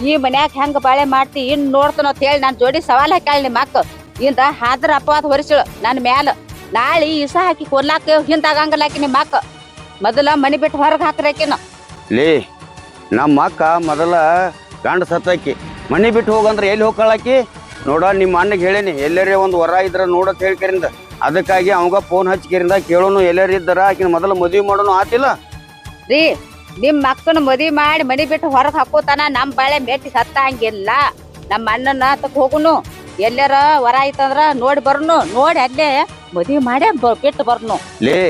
ಈ ಮನ್ಯಾಗ ಹೆಂಗ ಬಾಳೆ ಮಾಡ್ತಿ ಇನ್ ನೋಡ್ತಾನ ಅಂತ ಹೇಳಿ ನಾನ್ ಜೋಡಿ ಸವಾಲ್ ಹಾಕ್ಯಾಳ ನಿಮ್ಮ ಅಕ್ಕ. ಇಂದ ಹಾದ್ರ ಅಪವಾದ ಹೊರಿಸಿಳು ನನ್ ಮ್ಯಾಲ. ನಾಳಿ ಇಸ ಹಾಕಿ ಕೊರ್ಲಾಕ ಹಿಂದಾಗಂಗಲ್ಲ ಆಕಿ ನಿಮ್ಮ ಅಕ್ಕ. ಮೊದಲ ಮನಿ ಬಿಟ್ಟು ಹೊರಗ್ ಹಾಕ್ರಾಕಿನ. ಲೇ ನಮ್ಮ ಅಕ್ಕ ಮೊದಲ ಗಂಡ ಸತ್ತಾಕಿ ಮನಿ ಬಿಟ್ಟು ಹೋಗಂದ್ರ ಎಲ್ಲಿ ಹೋಗ್ಕಳಾಕಿ ನೋಡ. ನಿಮ್ಮ ಅಣ್ಣಗೆ ಹೇಳೇನಿ ಎಲ್ಲರೇ ಒಂದು ವರ ಇದ್ರ ನೋಡತ್ ಹೇಳ್ಕರಿಂದ ಅದಕ್ಕಾಗಿ ಅವಂಗ ಫೋನ್ ಹಚ್ಕರಿಂದ ಕೇಳೋನು ಎಲ್ಲರ ಇದ್ದಾರ ಆಕಿನ ಮೊದಲ ಮದ್ವಿ ಮಾಡೋನು ಆತಿಲ್ಲ ರೀ. ನಿಮ್ ಮಕ್ಕನ ಮದ್ವಿ ಮಾಡಿ ಮನಿ ಬಿಟ್ಟು ಹೊರಗ್ ಹಾಕೋತಾನ ನಮ್ ಬಾಳೆ ಮೆಟ್ಟಿ ಸತ್ತ ಹಂಗಿಲ್ಲ. ನಮ್ಮ ಅಣ್ಣನ ತಕ್ ಹೋಗುನು ಎಲ್ಲಾರ ವರ ಐತಂದ್ರ ನೋಡಿ ಬರ್ನು ನೋಡಿ ಅಲ್ಲೇ ಮದ್ವಿ ಮಾಡೇ ಬಿಟ್ಟು ಬರ್ನು. ಲೇ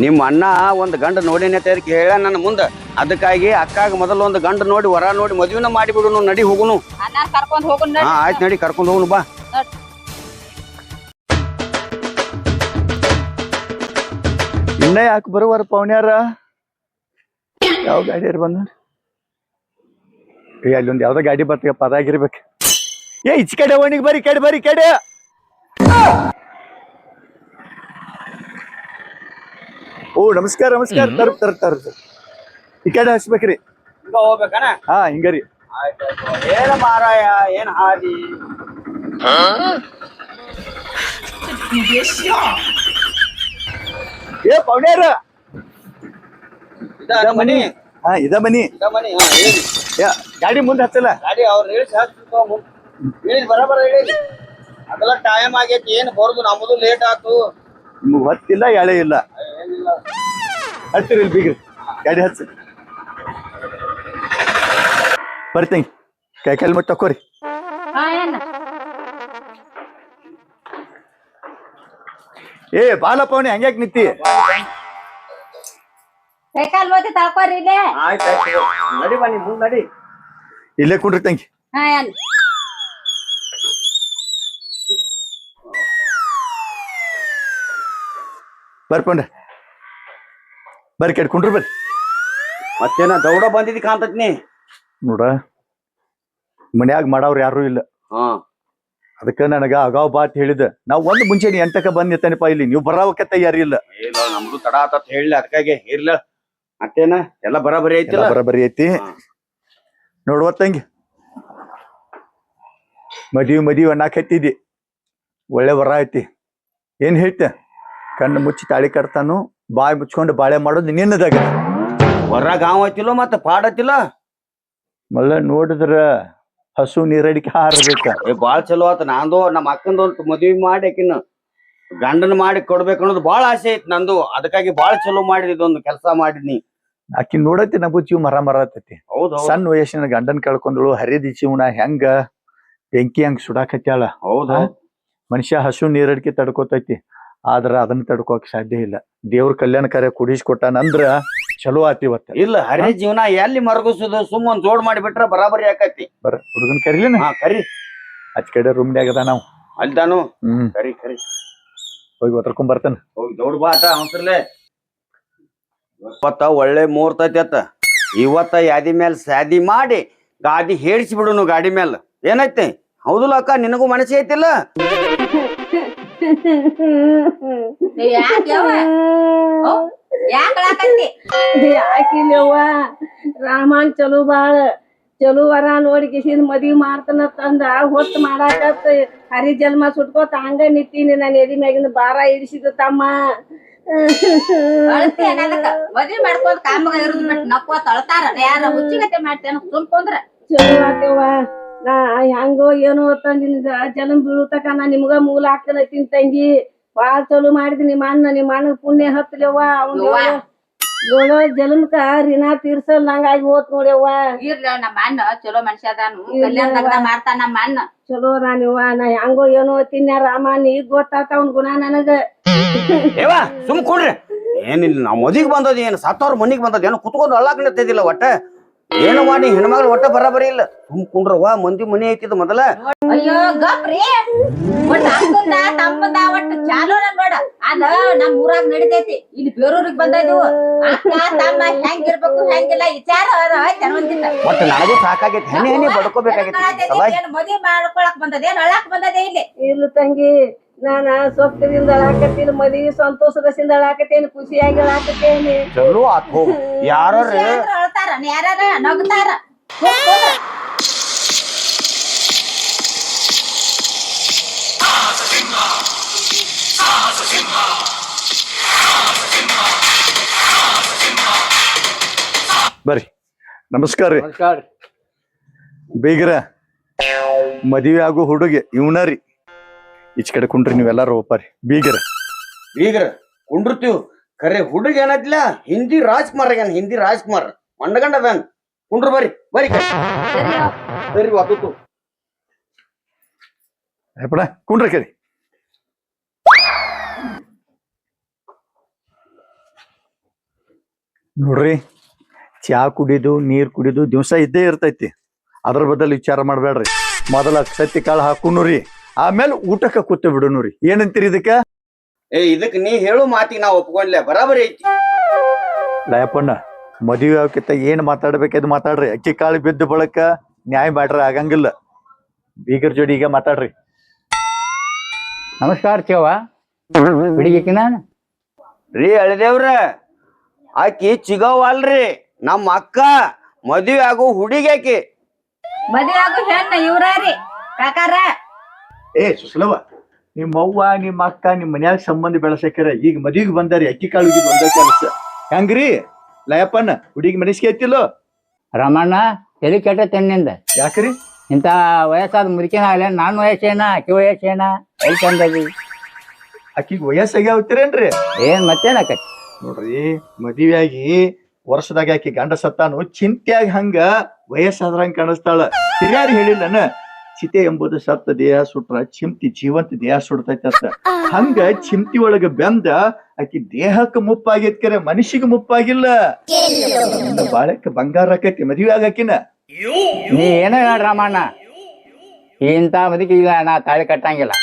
ನಿಮ್ಮ ಅಣ್ಣ ಒಂದ್ ಗಂಡ ನೋಡಿನ ಹೇಳ ನನ್ನ ಮುಂದ ಅದಕ್ಕಾಗಿ ಅಕ್ಕಾಗ ಮೊದಲ ಒಂದು ಗಂಡ ನೋಡಿ ವರ ನೋಡಿ ಮದ್ವಿನ ಮಾಡಿ ಬಿಡುನು ನಡಿ ಹೋಗುನು. ಅಣ್ಣ ಕರ್ಕೊಂಡ್ ಹೋಗುನು. ಆಯ್ತು ನಡಿ ಕರ್ಕೊಂಡ್ ಹೋಗುನು ಬಾ. ಇನ್ನ ಯಾಕೆ ಬರುವಾರ ಪವನ್ಯಾರ ಯಾವ ಗಾಡಿಯಾರ ಬಂದ ಅಲ್ಲೊಂದು ಯಾವ್ದೋ ಗಾಡಿ ಬರ್ತಪ್ಪ ಅದಾಗಿರ್ಬೇಕು. ಈಚ ಕಡೆ ಓಣಿಗೆ ಬರಿ ಕಡೆ ಓ ನಮಸ್ಕಾರ ತರ ಈ ಕಡೆ ಹಚ್ಬೇಕ್ರಿ. ಹೋಗ್ಬೇಕನ ಹಿಂಗರಿ ಏನ ಮಾರಾಯ ಏನ್ ಹಾದಿ ಏ ಪೌಡ್ಯಾರ ಇದ ಮನಿ ಹಾ ಇದ ಮನಿ ಹೇಳಿ ಯಾ ಗಾಡಿ ಮುಂದೆ ಹಚ್ಚಲ್ಲ ಗಾಡಿ ಅವ್ರು ಹೇಳಿಸಿ ಹೇಳಿ ಬರಬರ ಹೇಳಿ ಅದೆಲ್ಲ ಟೈಮ್ ಆಗೈತಿ ಏನ್ ಬರುದು ನಮ್ಮದು ಲೇಟ್ ಆತು ನಿಮ್ಗೆ ಹೊತ್ತಿಲ್ಲ ಎಳೆ ಇಲ್ಲ ಹಚ್ಚಿರಿ ಇಲ್ಲಿ ಬೀಗ್ರಿ ಗಾಡಿ ಹಚ್ಚಿ ಬರ್ತೀನಿ ಕೈ ಕಾಲು ಮುಟ್ಟ ತಕೋರಿ ಏ ಬಾಲಪ್ಪ ಅವನಿ ಹಂಗ್ಯಾಕ್ ನಿಂತಿ ಕೈಕಾಲ್ ಬೋತಿ ತಳ್ಕೊರಿ ಇಲ್ಲೇ. ಆಯ್ತು ನಡಿ ಬನ್ನಿ ಮುಂದ್ ನಡಿ ಇಲ್ಲೇ ಕುಂಡ್ರಿ ತಂಗಿ ಹಾ ಏನ್ ಬರ್ಕೊಂಡ್ರೆ ಬರ್ರಿ ಕೆಡ್ ಕುಂಡ್ರಿ ಬರ್ರಿ ಮತ್ತೇನ ದೌಡ ಬಂದಿದ್ದಿ ಕಾಂತತ್ ನೀ ನೋಡ ಮನ್ಯಾಗ ಮಾಡವ್ರು ಯಾರು ಇಲ್ಲ ಹಾ ಅದಕ್ಕೆ ನನಗ ಅಗಾವ್ ಬಾತ್ ಹೇಳಿದ ನಾವ್ ಒಂದ್ ಮುಂಚೆನೆ 8ಕ್ಕೆ ಬಂದ್ ನಿಂತಾನಪ್ಪ ಇಲ್ಲಿ ನೀವು ಬರಾವಕ್ಕೆ ತಯಾರಿ ಇಲ್ಲ ಇಲ್ಲ ನಮ್ದು ತಡ ಆತತ್ ಹೇಳಿ ಅದಕ್ಕಾಗೆ ಇರ್ಲ ಮತ್ತೇನ ಎಲ್ಲ ಬರಾಬರಿ ಐತಿಲ್ಲ ಬರಬರಿ ಐತಿ ನೋಡುವ ತಂಗಿ ಮದ್ವಿ ಅನ್ನಕತ್ತಿದ್ದಿ ಒಳ್ಳೆ ವರ ಐತಿ ಏನ್ ಹೇಳ್ತೆ ಕಣ್ಣು ಮುಚ್ಚಿ ತಾಳಿ ಕಟ್ತಾನು ಬಾಯಿ ಮುಚ್ಕೊಂಡು ಬಾಳೆ ಮಾಡೋದು ನಿನ್ನದಾಗ ಹೊರ ಗಾಂವ್ ಐತಿಲ್ಲ ಮತ್ತ ಪಾಡತಿಲ್ಲ ಮಲ್ಲ ನೋಡಿದ್ರ ಹಸು ನೀರಡಿಕೆ ಹಾರಬೇಕ ಏ ಬಾಳ್ ಚಲೋ ಆತ ನಂದು ನಮ್ಮ ಅಕ್ಕಂದು ಒಂದು ಮದ್ವಿ ಮಾಡಿ ಆಕಿನ ಗಂಡನ ಮಾಡಿ ಕೊಡ್ಬೇಕು ಅನ್ನೋದು ಬಾಳ ಆಸೆ ಐತಿ ನಂದು ಅದಕ್ಕಾಗಿ ಬಾಳ ಚಲೋ ಮಾಡಿದ್ ಇದೊಂದು ಕೆಲಸ ಮಾಡಿದ್ನಿ ಆಕಿ ನೋಡತಿ ನಗು ಜೀವ ಮರ ಆತೈತಿ ಹೌದು ಸಣ್ಣ ವಯಸ್ಸಿನ ಗಂಡನ್ ಕಳ್ಕೊಂಡಳು ಹರಿದಿ ಜೀವನ ಹೆಂಗ ಬೆಂಕಿ ಹಂಗ ಸುಡಾಕತ್ಯಾಳ ಹೌದು ಮನುಷ್ಯ ಹಸು ನೀರಡಿಕೆ ತಡ್ಕೋತೈತಿ ಆದ್ರ ಅದನ್ನ ತಡ್ಕೋಕ್ ಸಾಧ್ಯ ಇಲ್ಲ ದೇವ್ರ ಕಲ್ಯಾಣ ಕಾರ್ಯ ಕುಡಿಸ್ಕೊಟ್ಟಾನಂದ್ರ ಚಲೋ ಆತಿ ಇವತ್ತ ಇಲ್ಲ ಹರಿ ಜೀವನ ಎಲ್ಲಿ ಮರಗಿಸುದು ಸುಮ್ಮ ಒಂದ್ ಜೋಡ್ ಮಾಡಿ ಬಿಟ್ರ ಬರಾಬರಿ ಆಕತಿ ಬರ ಹುಡುಗನ್ ಕರಿಲೇನ ಹಾ ಕರಿ ಆಚ ಕಡೆ ರೂಮ್ನ್ಯಾಗ ಅದ ನಾವು ಅಲ್ದಾನು ಕರಿ ಕರಿ ಹೋಗಿ ಒತ್ತರ್ಕೊಂಡ್ ಬರ್ತಾನ ಹೋಗಿ ದೌಡ್ ಬಾ ಆತ ಅವಸರ್ಲೆ ಇವತ್ತ ಒಳ್ಳೆ ಮುಹೂರ್ತ ಐತಿ ಅತ್ತ ಇವತ್ತ ಯಾದಿ ಮೇಲೆ ಸ್ಯಾದಿ ಮಾಡಿ ಗಾದಿ ಹೇಡ್ಸಿ ಬಿಡುನು ಗಾಡಿ ಮೇಲೆ ಏನೈತಿ ಹೌದಲ್ಲ ಅಕ್ಕ ನಿನಗೂ ಮನಸ್ಸು ಐತಿಲ್ಲ ಯಾಕಿಲ್ಲವ್ವ ರಾಮನ್ ಚಲೋ ಬಾಳ ಚಲೋ ವರ ನೋಡಿ ಕಿಸಿದ್ ಮದ್ವಿ ಮಾಡ್ತಾನಂದ ಹೊತ್ತು ಮಾಡಾಕತ್ತ ಹರಿ ಜನ್ಮ ಸುಟ್ಕೋತ ಹಂಗ ನಿಂತೀನಿ ನಾನು ಎದಿ ಮ್ಯಾಗಿನ ಭಾರ ಇಡಿಸಿದ ತಮ್ಮ ಮದ್ವಿ ಮಾಡ್ಕೋದ್ ಕಾಮಗ ಇರುದ್ ಬಿಟ್ಟು ನಕ್ಕೋತ ಅಳ್ತಾರ ಯಾರ ಹುಚ್ಚಿಗತೆ ಮಾಡ್ತೇನ ಸುಮ್ಕೊಂದ್ರ ಚಲೋ ಆತವ್ವ ನಾ ಹೆಂಗೋ ಏನೋ ತಂದಿನ ಜನ್ಮ ಬೀಳುತಕ ನಾ ನಿಮ್ಗ ಮೂಲ ಹಾಕ್ತೇನೆ ತಂಗಿ ಬಾಳ ಚಲೋ ಮಾಡಿದ್ ನಿಮ್ಮ ಅಣ್ಣ ಪುಣ್ಯ ಹತ್ತಲವ್ವ ಅವ್ನ ಏಳೋ ಜನ್ಮಕ ರಿನ ತೀರ್ಸಲ್ ನಂಗಾಗಿ ಹೋತ್ ನೋಡ್ಯವ್ವ ಇರ್ಲಿ ನಮ್ಮ ಅಣ್ಣ ಚಲೋ ಮನುಷ್ಯ ಅದಾನು ಕಲ್ಯಾಣ ಮಾಡ್ತಾನ ನಮ್ಮ ಅಣ್ಣ ಚಲೋ ರಾಣಿವ್ವ ನಾ ಹೆಂಗೋ ಏನೋ ತಿನ್ಯ ರಾಮ ಈಗ ಗೊತ್ತಾತ ಅವ್ನ ಗುಣ ನನಗ ಏವಾ ಸುಮ್ ಕೊಡ್ರಿ ಏನಿಲ್ಲ ನಾವ್ ಮದಿಗ್ ಬಂದದ ಏನ್ ಸತ್ತವ್ರ ಮನಿಗ್ ಬಂದದ ಏನೋ ಕುತ್ಕೊಂಡು ಅಳ್ಳಾಕ್ ನಿಂತಿದ್ದಿಲ್ಲ ಒಟ್ಟ ಏನು ಮಾಡಿ ಹೆಣ್ಮಗಳು ಒಟ್ಟ ಬರಾಬರಿ ಇಲ್ಲ ಸುಮ್ ಕುಂಡ್ರವ್ವ ಮಂದಿ ಮನಿ ಐತಿದ್ ಮೊದಲ ಅಯ್ಯೋ ಗಪ್ರಿ ಒಟ್ಟ ಅಕ್ಕಂದ ತಮ್ಮಂದ ಒಟ್ಟ ಚಾಲೋ ನೋಡ ಅದ ನಮ್ ಊರಾಗ ನಡಿತೈತಿ ಇಲ್ಲಿ ಬೇರೂರಿಗೆ ಬಂದಿದ್ವು ಅಕ್ಕ ತಮ್ಮ ಹೆಂಗಿರ್ಬೇಕು ಹೆಂಗಿಲ್ಲ ವಿಚಾರ ಒಂದಿತ್ತ ಒಟ್ಟ ನನಗೂ ಸಾಕಾಗೈತಿ ಹೆಣ್ಣೆ ಬಡ್ಕೋಬೇಕಾಗೈತಿ ಮದ್ವಿ ಮಾಡ್ಕೊಳಕ್ ಬಂದದ ಏನ್ ಅಳಾಕ್ ಬಂದದೆ ಇಲ್ಲಿ ಇಲ್ಲ ತಂಗಿ ನಾನ ಸೊಪ್ಪದಿಂದ ಅಳಾಕತ್ತೀನಿ ಮದ್ವಿ ಸಂತೋಷದಿಂದ ಅಳಾಕತ್ತೇನಿ ಖುಷಿಯಾಗಿ ಅಳಾಕತ್ತೇನಿ ಚಲೋ ಆತ್ ಹೋಗ್ ಯಾರ ಅಳ್ತಾರ ಯಾರ ನಗ್ತಾರ ಬರ್ರಿ ನಮಸ್ಕಾರ ರೀ ಬೀಗ್ರ ಮದುವೆ ಆಗೋ ಹುಡುಗಿ ಇವನರಿ ಈಚ ಕಡೆ ಕುಂಡ್ರಿ ನೀವೆಲ್ಲಾರು ಒಪ್ಪಾರಿ ಬೀಗ್ರ ಕುಂಡಿರ್ತೀವ್ ಖರೆ ಹುಡುಗ ಏನತ್ಲ ಹಿಂದಿ ರಾಜ್ಕುಮಾರ್ ಆಗ್ಯಾನ ಹಿಂದಿ ರಾಜ್ಕುಮಾರ್ ಮಂಡಗಂಡ ಅದಾನ ಕುಂಡ್ರು ಬರ್ರಿ ಸರಿ ವಾತು ಹೇಪಡ ಕುಂಡ್ರಿ ಕೇಳಿ ನೋಡ್ರಿ ಚಾ ಕುಡಿದು ನೀರ್ ಕುಡಿದು ದಿವಸ ಇದ್ದೇ ಇರ್ತೈತಿ ಅದ್ರ ಬದಲು ವಿಚಾರ ಮಾಡ್ಬೇಡ್ರಿ ಮೊದಲ ಸತ್ತಿ ಕಾಳು ಹಾಕುನುರಿ ಆಮೇಲೆ ಊಟಕ್ಕೆ ಕೂತು ಬಿಡುನುರಿ ಏನಂತೀರಿ ಇದಕ್ಕ ಇದಕ್ ನೀ ಹೇಳು ಮಾತಿಗೆ ನಾ ಒಪ್ಕೊಂಡ್ಲೆ ಬರಾಬರಿ ಐತಿ ಲಯಪ್ಪಣ್ಣ ಮದುವೆ ಅವಕ್ಕಿಂತ ಏನ್ ಮಾತಾಡ್ಬೇಕದು ಮಾತಾಡ್ರಿ ಅಕ್ಕಿ ಕಾಳು ಬಿದ್ದ ಬಳಕ ನ್ಯಾಯ ಮಾಡ್ರಿ ಆಗಂಗಿಲ್ಲ ಬೀಗರ್ ಜೋಡಿ ಈಗ ಮಾತಾಡ್ರಿ ನಮಸ್ಕಾರ ಚೇವ ಬಿಡಿಗೆ ನಾನು ರೀ ಅಳದೇವ್ರ ಆಕಿ ಚಿಗವ್ ಅಲ್ರಿ ನಮ್ಮ ಅಕ್ಕ ಮದ್ವೆ ಆಗೋ ಹುಡುಗಿ ಆಕಿ ಮದ್ವೆ ಆಗೋ ಹೆಣ್ಣ ಇವ್ರಾರಿ ಕಾಕಾರ. ಏ ಸುಸ್ಲವ, ನಿಮ್ಮ ಅವ್ವ ನಿಮ್ಮ ಅಕ್ಕ ನಿಮ್ಮ ಮನ್ಯಾಗ ಸಂಬಂಧ ಬೆಳೆಸಕ್ಯಾರ ಈಗ ಮದ್ವಿಗೆ ಬಂದಾರಿ ಅಕ್ಕಿ ಕಾಳು ಉಗಿದ್ ಒಂದ ಕೆಲಸ ಹೆಂಗ್ರಿ ಲಯಪ್ಪನ ಹುಡುಗಿ ಮನಸ್ಸಿಗೆ ಐತಿಲ್ಲೋ? ರಮಣ್ಣ ತಲೆ ಕೆಟ್ಟ ನಿಂದ. ಯಾಕ್ರಿ? ಇಂಥ ವಯಸ್ಸಾದ ಮುದುಕಿನ ಆಗಲ್ಲ, ನಾನು ವಯಸ್ಸೇನ ಅಕ್ಕಿ ವಯಸ್ಸೇನ ಎಲ್ಲಿ ಚಂದದಿ? ಅಕ್ಕಿಗೆ ವಯಸ್ಸಾಗ್ಯಾವತ್ತೀರೇನ್ರಿ? ಏನ್ ಮತ್ತೇನಕತಿ? ನೋಡ್ರಿ ಮದುವೆಯಾಗಿ ವರ್ಷದಾಗ ಆಕಿ ಗಂಡ ಸತ್ತಾನು ಚಿಂತ್ಯಾಗ ಹಂಗ ವಯಸ್ಸಾದ್ರಂಗ ಕಾಣಿಸ್ತಾಳ. ಹಿರಿಯಾರು ಹೇಳಿಲ್ಲನ, ಚಿತೆ ಎಂಬುದು ಸತ್ತ ದೇಹ ಸುಟ್ರ ಚಿಂತಿ ಜೀವಂತ ದೇಹ ಸುಡ್ತೈತ. ಹಂಗ ಚಿಂತಿ ಒಳಗ ಬೆಂದ ಆಕಿ ದೇಹಕ್ಕೆ ಮುಪ್ಪಾಗೈತ್ ಕರೆ ಮನುಷ್ಯಗೆ ಮುಪ್ಪಾಗಿಲ್ಲ. ಬಾಳಕ್ಕೆ ಬಂಗಾರ ಆಕೈತಿ ಮದುವೆ ಆಗಾಕಿನ. ನೀ ಏನೋ ಹೇಳ ರಾಮಣ್ಣ, ಇಂಥ ಬದುಕಿಲ್ಲ ನಾ ತಾಳಿ ಕಟ್ಟಂಗಿಲ್ಲ.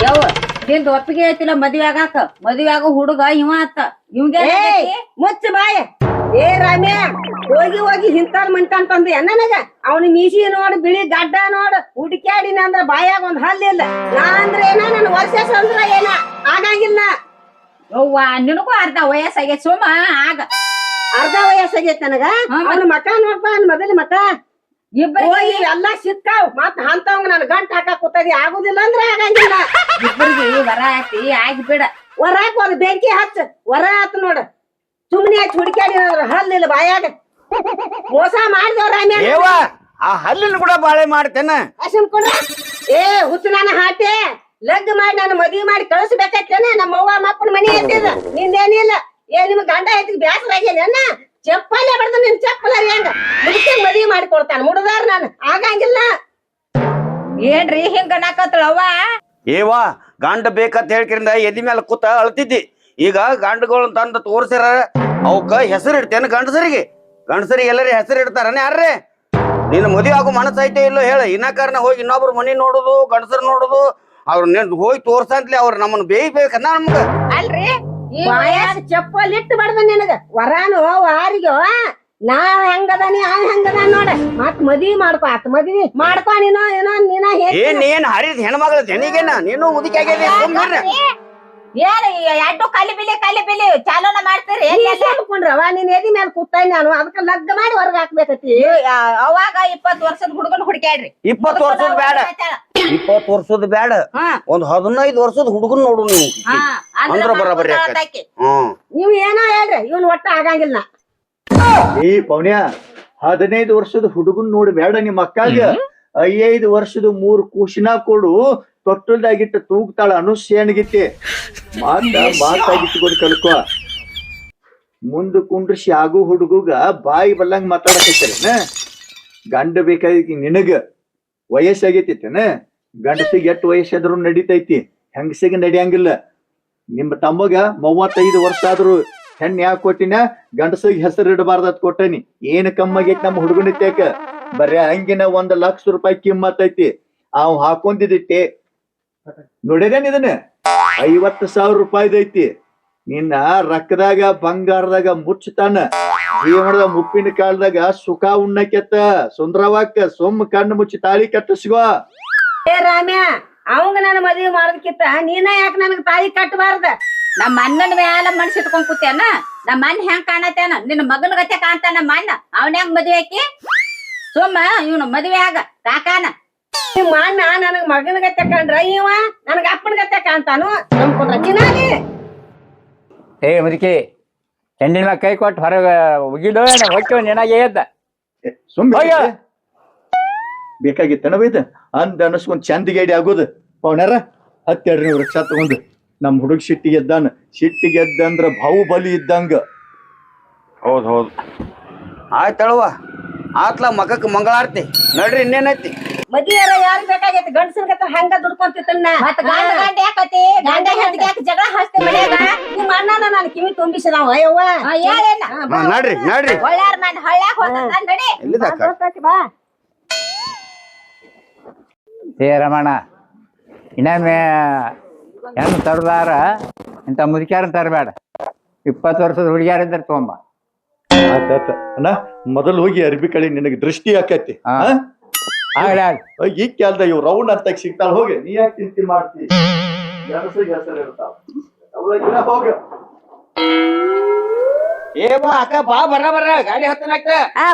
ಯವ್ವ ನಿಂದ ಒಪ್ಪಿಗೆ ಐತಿಲ್ಲ ಮದ್ವೆ ಆಗಾಕ. ಮದ್ವೆ ಆಗೋ ಹುಡುಗ ಇವ ಆತ. ಇವಂಗೆ ಮುಚ್ಚ ಬಾಯ. ಏ ರಾಮ್ಯ, ಹೋಗಿ ಹೋಗಿ ಹಿಂತಾಲ್ ಮಂತಂತಂದು ನನಗ ಅವನ ಮೀಸಿ ನೋಡ್ ಬಿಳಿ ಗಡ್ಡ ನೋಡ್ ಹುಡುಕ್ಯಾಡಿನ ಅಂದ್ರ ಬಾಯಾಗ ಒಂದ್ ಹಲ್ಲಿಲ್ಲ. ನಾ ಅಂದ್ರ ಏನ ನನ್ ವರ್ಷ ಅಂದ್ರ ಏನ ಆಗಂಗಿಲ್ಲ. ಯವ್ವ ನಿನಗೂ ಅರ್ಧ ವಯಸ್ಸಾಗೈತಿ ಸುಮ್ಮ ಆಗ. ಅರ್ಧ ವಯಸ್ಸಾಗೈತಿ ನನಗ. ಅವನ ಮಕ ನೋಡ್ಪ, ಮೊದಲ ಮಕ ಹೋಗಿ ಎಲ್ಲಾ ಸಿಕ್ಕಾವ್. ಮತ್ ಅಂತವಂಗ ನನ್ ಗಂಟ್ ಹಾಕಾಕ್ ಕೂತದಿ. ಆಗುದಿಲ್ಲ ಅಂದ್ರ ಆಗಂಗಿಲ್ಲ. ಇಬ್ಬರಿಗೆ ವರ ಆತಿ ಆಗಿ ಬಿಡ. ಹೊರಾಕ್ ಒಂದ್ ಬೆಂಕಿ ಹಚ್ಚ ಹೊರ ಆತ್ ನೋಡ. ಸುಮ್ನೆ ಹಚ್ಚಿ ಹುಡುಕ್ಯಾಡಿನ ಹಲ್ಲಿಲ್ಲ ಬಾಯಾಗ. ಮೋಸ ಮಾಡಿದವ್ರ ಏವ ಆ ಹಲ್ಲಿನ ಕೂಡ ಬಾಳೆ ಮಾಡ್ತೇನ. ಏ ಹುಚ್ಚು ನಾನು ಹಾಟೆ ಲಗ್ ಮಾಡಿ ನಾನು ಮದ್ವಿ ಮಾಡಿ ಕಳಿಸ್ಬೇಕತ್ತೇನ. ನಮ್ಮ ಅವ್ವ ಮಕ್ಕಳ ಮನಿ ಐತಿದ ನಿಂದೇನಿಲ್ಲ. ಏ ನಿಮ್ ಗಂಡ ಐತಿ ಬ್ಯಾಸರ ಆಗ್ಯಾನ. ಚಪ್ಪಲ್ಲೇ ಬಡ್ದ ನಿನ್ ಚಪ್ಪಲ ಹೆಂಗ ಮುದುಕಂಗ್ ಮದ್ವಿ ಮಾಡಿ ಕೊಡ್ತಾನ ಮುಡ್ದಾರ. ನಾನು ಆಗಂಗಿಲ್ಲ. ಏನ್ರಿ ಹಿಂಗ ನಾಕತ್ತಳವ್ವ? ಏವಾ ಗಂಡ ಬೇಕಂತ ಹೇಳ್ಕಿರಿಂದ ಎದಿ ಮೇಲೆ ಕೂತ ಅಳ್ತಿದ್ದಿ. ಈಗ ಗಂಡಗಳು ತಂದ ತೋರ್ಸ್ಯಾರ, ಅವಕ್ಕ ಹೆಸರು ಇಡ್ತೇನ ಗಂಡಸರಿಗೆ? ಗಂಡಸರಿಗೆ ಎಲ್ಲರಿ ಹೆಸರು ಇಡ್ತಾರನ ಯಾರ್ರಿ? ನಿನ್ನ ಮದುವೆ ಆಗೋ ಮನಸ್ಸು ಐತೆ ಇಲ್ಲೋ ಹೇಳ. ಇನ್ನಕಾರನ ಹೋಗಿ ಇನ್ನೊಬ್ರು ಮನಿ ನೋಡುದು, ಗಂಡಸರು ನೋಡುದು, ಅವ್ರ ಹೋಗಿ ತೋರ್ಸಂತ್ಲಿ ಅವ್ರ ನಮ್ಮನ್ನ ಬೇಯ್ಬೇಕನ್ನ ನಮ್ಗ. ಅಲ್ರಿ ಬಾಯಾಗ ಚಪ್ಪಲ್ ಇಟ್ಟು ಬಡ್ದ ನಿನಗ ವರಾನು ವಾರಿಗೋ. ನಾ ಹೆಂಗದಾನಿ ಅವ್ ಹೆಂಗದ ನೋಡ. ಮತ್ ಮದ್ವಿ ಮಾಡ್ಕೊ ಆತ ಮದ್ವಿ ಮಾಡ್ಕೊ. ನೀನೋ ಏನೋ ನೀನ ಏನ್ ಹರಿದ ಹೆಣ್ಮಗಳ ಜನಿಗೇನ ನೀನು ಮುದುಕಿ ಆಗ್ಯಾದಿ. ಏನ್ ಎಡ್ಡು ಕಲಿ ಬಿಲಿ ಚಾಲೋನ ಮಾಡ್ತೀರಿ? ಹೇಳ್ಕೊಂಡ್ರವ ನೀನ್ ಎದಿ ಮೇಲೆ ಕೂತಾಯಿ. ನಾನು ಅದಕ್ಕ ಲಗ್ಗ ಮಾಡಿ ಹೊರಗ ಹಾಕ್ಬೇಕತಿ. ಅವಾಗ 20 ವರ್ಷದ ಹುಡುಗನ್ ಹುಡುಕ್ಯಾಡ್ರಿ. 20 ವರ್ಷದ ಬೇಡ, 20 ವರ್ಷದ ಬೇಡ, ಒಂದ್ 15 ವರ್ಷದ ಹುಡುಗನ್ ನೋಡು ನೀವು. ಅಂದ್ರ ಬರಾಬರಿ ಆಕತಿ. ನೀವ್ ಏನೋ ಹೇಳ್ರಿ, ಇವನ್ ಒಟ್ಟ ಆಗಂಗಿಲ್ಲ. ಏ ಪೌನ್ಯ, 15 ವರ್ಷದ ಹುಡುಗನ್ ನೋಡಿ ಬೇಡ. ನಿಮ್ಮ ಅಕ್ಕಾಗ 5 ವರ್ಷದ 3 ಕೂಸಿನ ಕೊಡು. ತೊಟ್ಟಲ್ದಾಗಿಟ್ಟ ತೂಗ್ತಾಳ ಅನುಷ್ಯಾಣಗಿತ್ತೆ. ಮಾತಾಗಿಟ್ಕೊಂಡು ಕಲ್ಕೋ. ಮುಂದ ಕುಂಡ್ರಿಸಿ ಆಗು ಹುಡುಗುಗ ಬಾಯಿ ಬಲ್ಲಂಗ ಮಾತಾಡಕತ್ತೇನ. ಗಂಡ ಬೇಕಾಗಿ ನಿನಗ ವಯಸ್ಸಾಗೈತೇನ? ಗಂಡಸಿಗೆ ಎಷ್ಟು ವಯಸ್ಸಾದ್ರು ನಡಿತೈತಿ, ಹೆಂಗಸಿಗೆ ನಡಿಯಂಗಿಲ್ಲ. ನಿಮ್ಮ ತಮ್ಮಗ 35 ವರ್ಷ ಆದ್ರು ಹೆಣ್ಣು ಯಾಕೆ ಕೊಟ್ಟಿನ? ಗಂಡಸಿಗೆ ಹೆಸರು ಇಡಬಾರ್ದತ್ ಕೊಟ್ಟನಿ. ಏನ್ ಕಮ್ಮಾಗೈತಿ ನಮ್ಮ ಹುಡುಗನಿತ್ಯಾಕ? ಬರೇ ಹಂಗಿನ 1 ಲಕ್ಷ ರೂಪಾಯಿ ಕಿಮ್ಮತ್ತೈತಿ. ಅವ್ ಹಾಕೊಂಡಿದ್ದಿಟ್ಟೆ ನೋಡಿದೇನ್ ಇದನ್ನ? 50,000 ರೂಪಾಯಿದೈತಿ. ನಿನ್ನ ರೊಕ್ಕದಾಗ ಬಂಗಾರದಾಗ ಮುಚ್ಚತಾನ. ಜೀವನದ ಮುಪ್ಪಿನ ಕಾಲದಾಗ ಸುಖ ಉಣ್ಣಕ್ಕೆತ್ತ ಸುಂದರವಾಕ ಸೊಮ್ಮ ಕಣ್ಣು ಮುಚ್ಚಿ ತಾಳಿ ಕಟ್ಟಿಸ್ಕೋ. ಏ ರಾಮ್ಯ, ಅವಂಗ ನಾನು ಮದ್ವಿ ಮಾಡೋದಕ್ಕಿಂತ ನೀನ ಯಾಕೆ ನನಗ್ ತಾಳಿ ಕಟ್ಟಬಾರ್ದ? ನಮ್ಮ ಅಣ್ಣನ ಮ್ಯಾಲ ಮನ್ಸ ಇಟ್ಕೊಂಡ್ ಕೂತೇನ? ನಮ್ಮ ಅಣ್ಣ ಹೆಂಗ್ ಕಾಣತೇನ? ನಿನ್ನ ಮಗನ ಗತೆ ಕಾಣ್ತಾನ ನಮ್ಮ ಅಣ್ಣ. ಅವನ ಹೆಂಗ್ ಮದ್ವೆ ಆಕಿ? ಸುಮ್ಮ ಇವನು ಮದ್ವೆ ಆಗ ಕಾಕಾನ. ನಿಮ್ಮ ಅಣ್ಣ ನನಗ್ ಮಗನ ಗತ್ತೆ ಕಂಡ್ರ ಇವ ನನಗ ಅಪ್ಪನ ಗತ್ತೆ ಕಾಣ್ತಾನು. ನಂಬ್ಕೊಂಡ್ರ ಚಿನ್ನಾಗಿ. ಏ ಮುದುಕಿ, ಹೆಣ್ಣಿನ ಮ್ಯಾಗ ಕೈ ಕೊಟ್ಟು ಹೊರಗೆ ಒಗಿಲೋ ಹೊಕ್ಕೋ ನಿನಾಗೆ ಎದ್ದ. ಸುಮ್ಮನೆ ಬೇಕಾಗಿತ್ತನ ಬೈದ ಅಂದ ಅನಸ್ಕೊಂಡ್ ಚಂದಿಗೇಡಿ ಆಗೋದು. ಪೌಣ್ಯಾರ 12 ವೃಕ್ಷ ತಗೊಂಡು ನಮ್ ಹುಡುಗ ಸಿಟ್ಟಿಗೆ ಎದ್ದಾನ. ಸಿಟ್ಟಿಗೆ ಎದ್ದಂದ್ರ ಬಾಹುಬಲಿ ಇದ್ದಂಗ. ಹೌದ್ ಆಯ್ತಳವ ಆತ್ಲ ಮಗಕ್ ಮಂಗಳಾರತಿ ನಡ್ರಿ. ಇನ್ನೇನೈತಿ? ಮದ್ವಿಯಾರ ಯಾರು ಬೇಕಾಗೈತಿ? ಗಂಡಸನ ಗತ್ತ ಹಂಗ ದುಡ್ಕೊಂತಿತ್ತನ್ನ. ಮತ್ತ ಗಂಡ ಯಾಕತಿ? ಗಂಡ ಹೆಂಡತಿ ಯಾಕೆ ಜಗಳ ಹಚ್ತಿ ಮನ್ಯಾಗ? ನಿಮ್ಮ ಅಣ್ಣನ ನಾನು ಕಿವಿ ತುಂಬಿಸಿದವ. ಅಯ್ಯವ್ವ ಹೇಳೇನ? ನಡ್ರಿ ಒಳ್ಳ್ಯಾರ ಮಂದಿ ಹಳ್ಳ್ಯಾಗ ಹೋಗ್ತಾನ ನಡಿ. ಬಾ. ಏ ರಮಣ, ಇನ್ನೊಮ್ಮೆ ಹೆಣ್ಣು ತರದಾರ ಇಂಥ ಮುದುಕ್ಯಾರನ್ ತರಬೇಡ. 20 ವರ್ಷದ ಹುಡುಗಿಯಾರಿದ್ರೆ ತಗೊಂಬ. ಅಣ್ಣ ಮೊದಲು ಹೋಗಿ ಅರ್ಬಿ ಕಳಿ, ನಿನಗೆ ದೃಷ್ಟಿ ಆಕೈತಿ. ಈ ಕಾಲದ ಇವ್ ರೌಂಡ್ ಅಂತ ಸಿಗ್ತಾಳ. ಹೋಗಿ ನೀ ಯಾಕೆ ಚಿಂತೆ ಮಾಡ್ತಿ? ಹೆಸರು ಇರ್ತಾವ ಹೋಗ. ಏ ಬಾ ಅಕ್ಕ ಬಾ ಬರ ಗಾಡಿ ಹತ್ತನಾಕ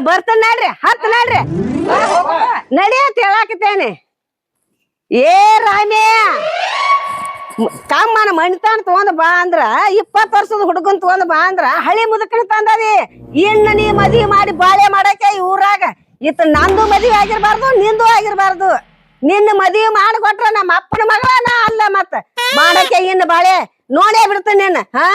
ಬರ್ತಾನ ನಡ್ರಿ ಹತ್ ನಡ್ರಿ ನಡಿ ಅಂತ ಹೇಳಾಕತ್ತೇನೆ. ಏ ರಾಮೇ ಕಮ್ಮನ ಮಣಿತಾನ ತಗೊಂಡ್ ಬಾ ಅಂದ್ರ 20 ವರ್ಷದ ಹುಡುಗನ್ ತಗೊಂಡ್ ಬಾ ಅಂದ್ರ ಹಳಿ ಮುದುಕನ ತಂದದಿ. ಇನ್ನ ನೀ ಮದ್ವಿ ಮಾಡಿ ಬಾಳೆ ಮಾಡಕ್ಕೆ ಈ ಊರಾಗ ಇತ್ತ ನಂದು ಮದ್ವಿ ಆಗಿರ್ಬಾರ್ದು ನಿಂದು ಆಗಿರ್ಬಾರ್ದು. ನಿನ್ನ ಮದ್ವಿ ಮಾಡಿಕೊಟ್ರ ನಮ್ಮ ಅಪ್ಪನ ಮಗಳನ ಅಲ್ಲ ಮತ್ತ ಮಾಡಕ್ಕೆ ಇನ್ನು ಬಾಳೆ ನೋಡೇ ಬಿಡ್ತೀನಿ ನೀನ್. ಹಾ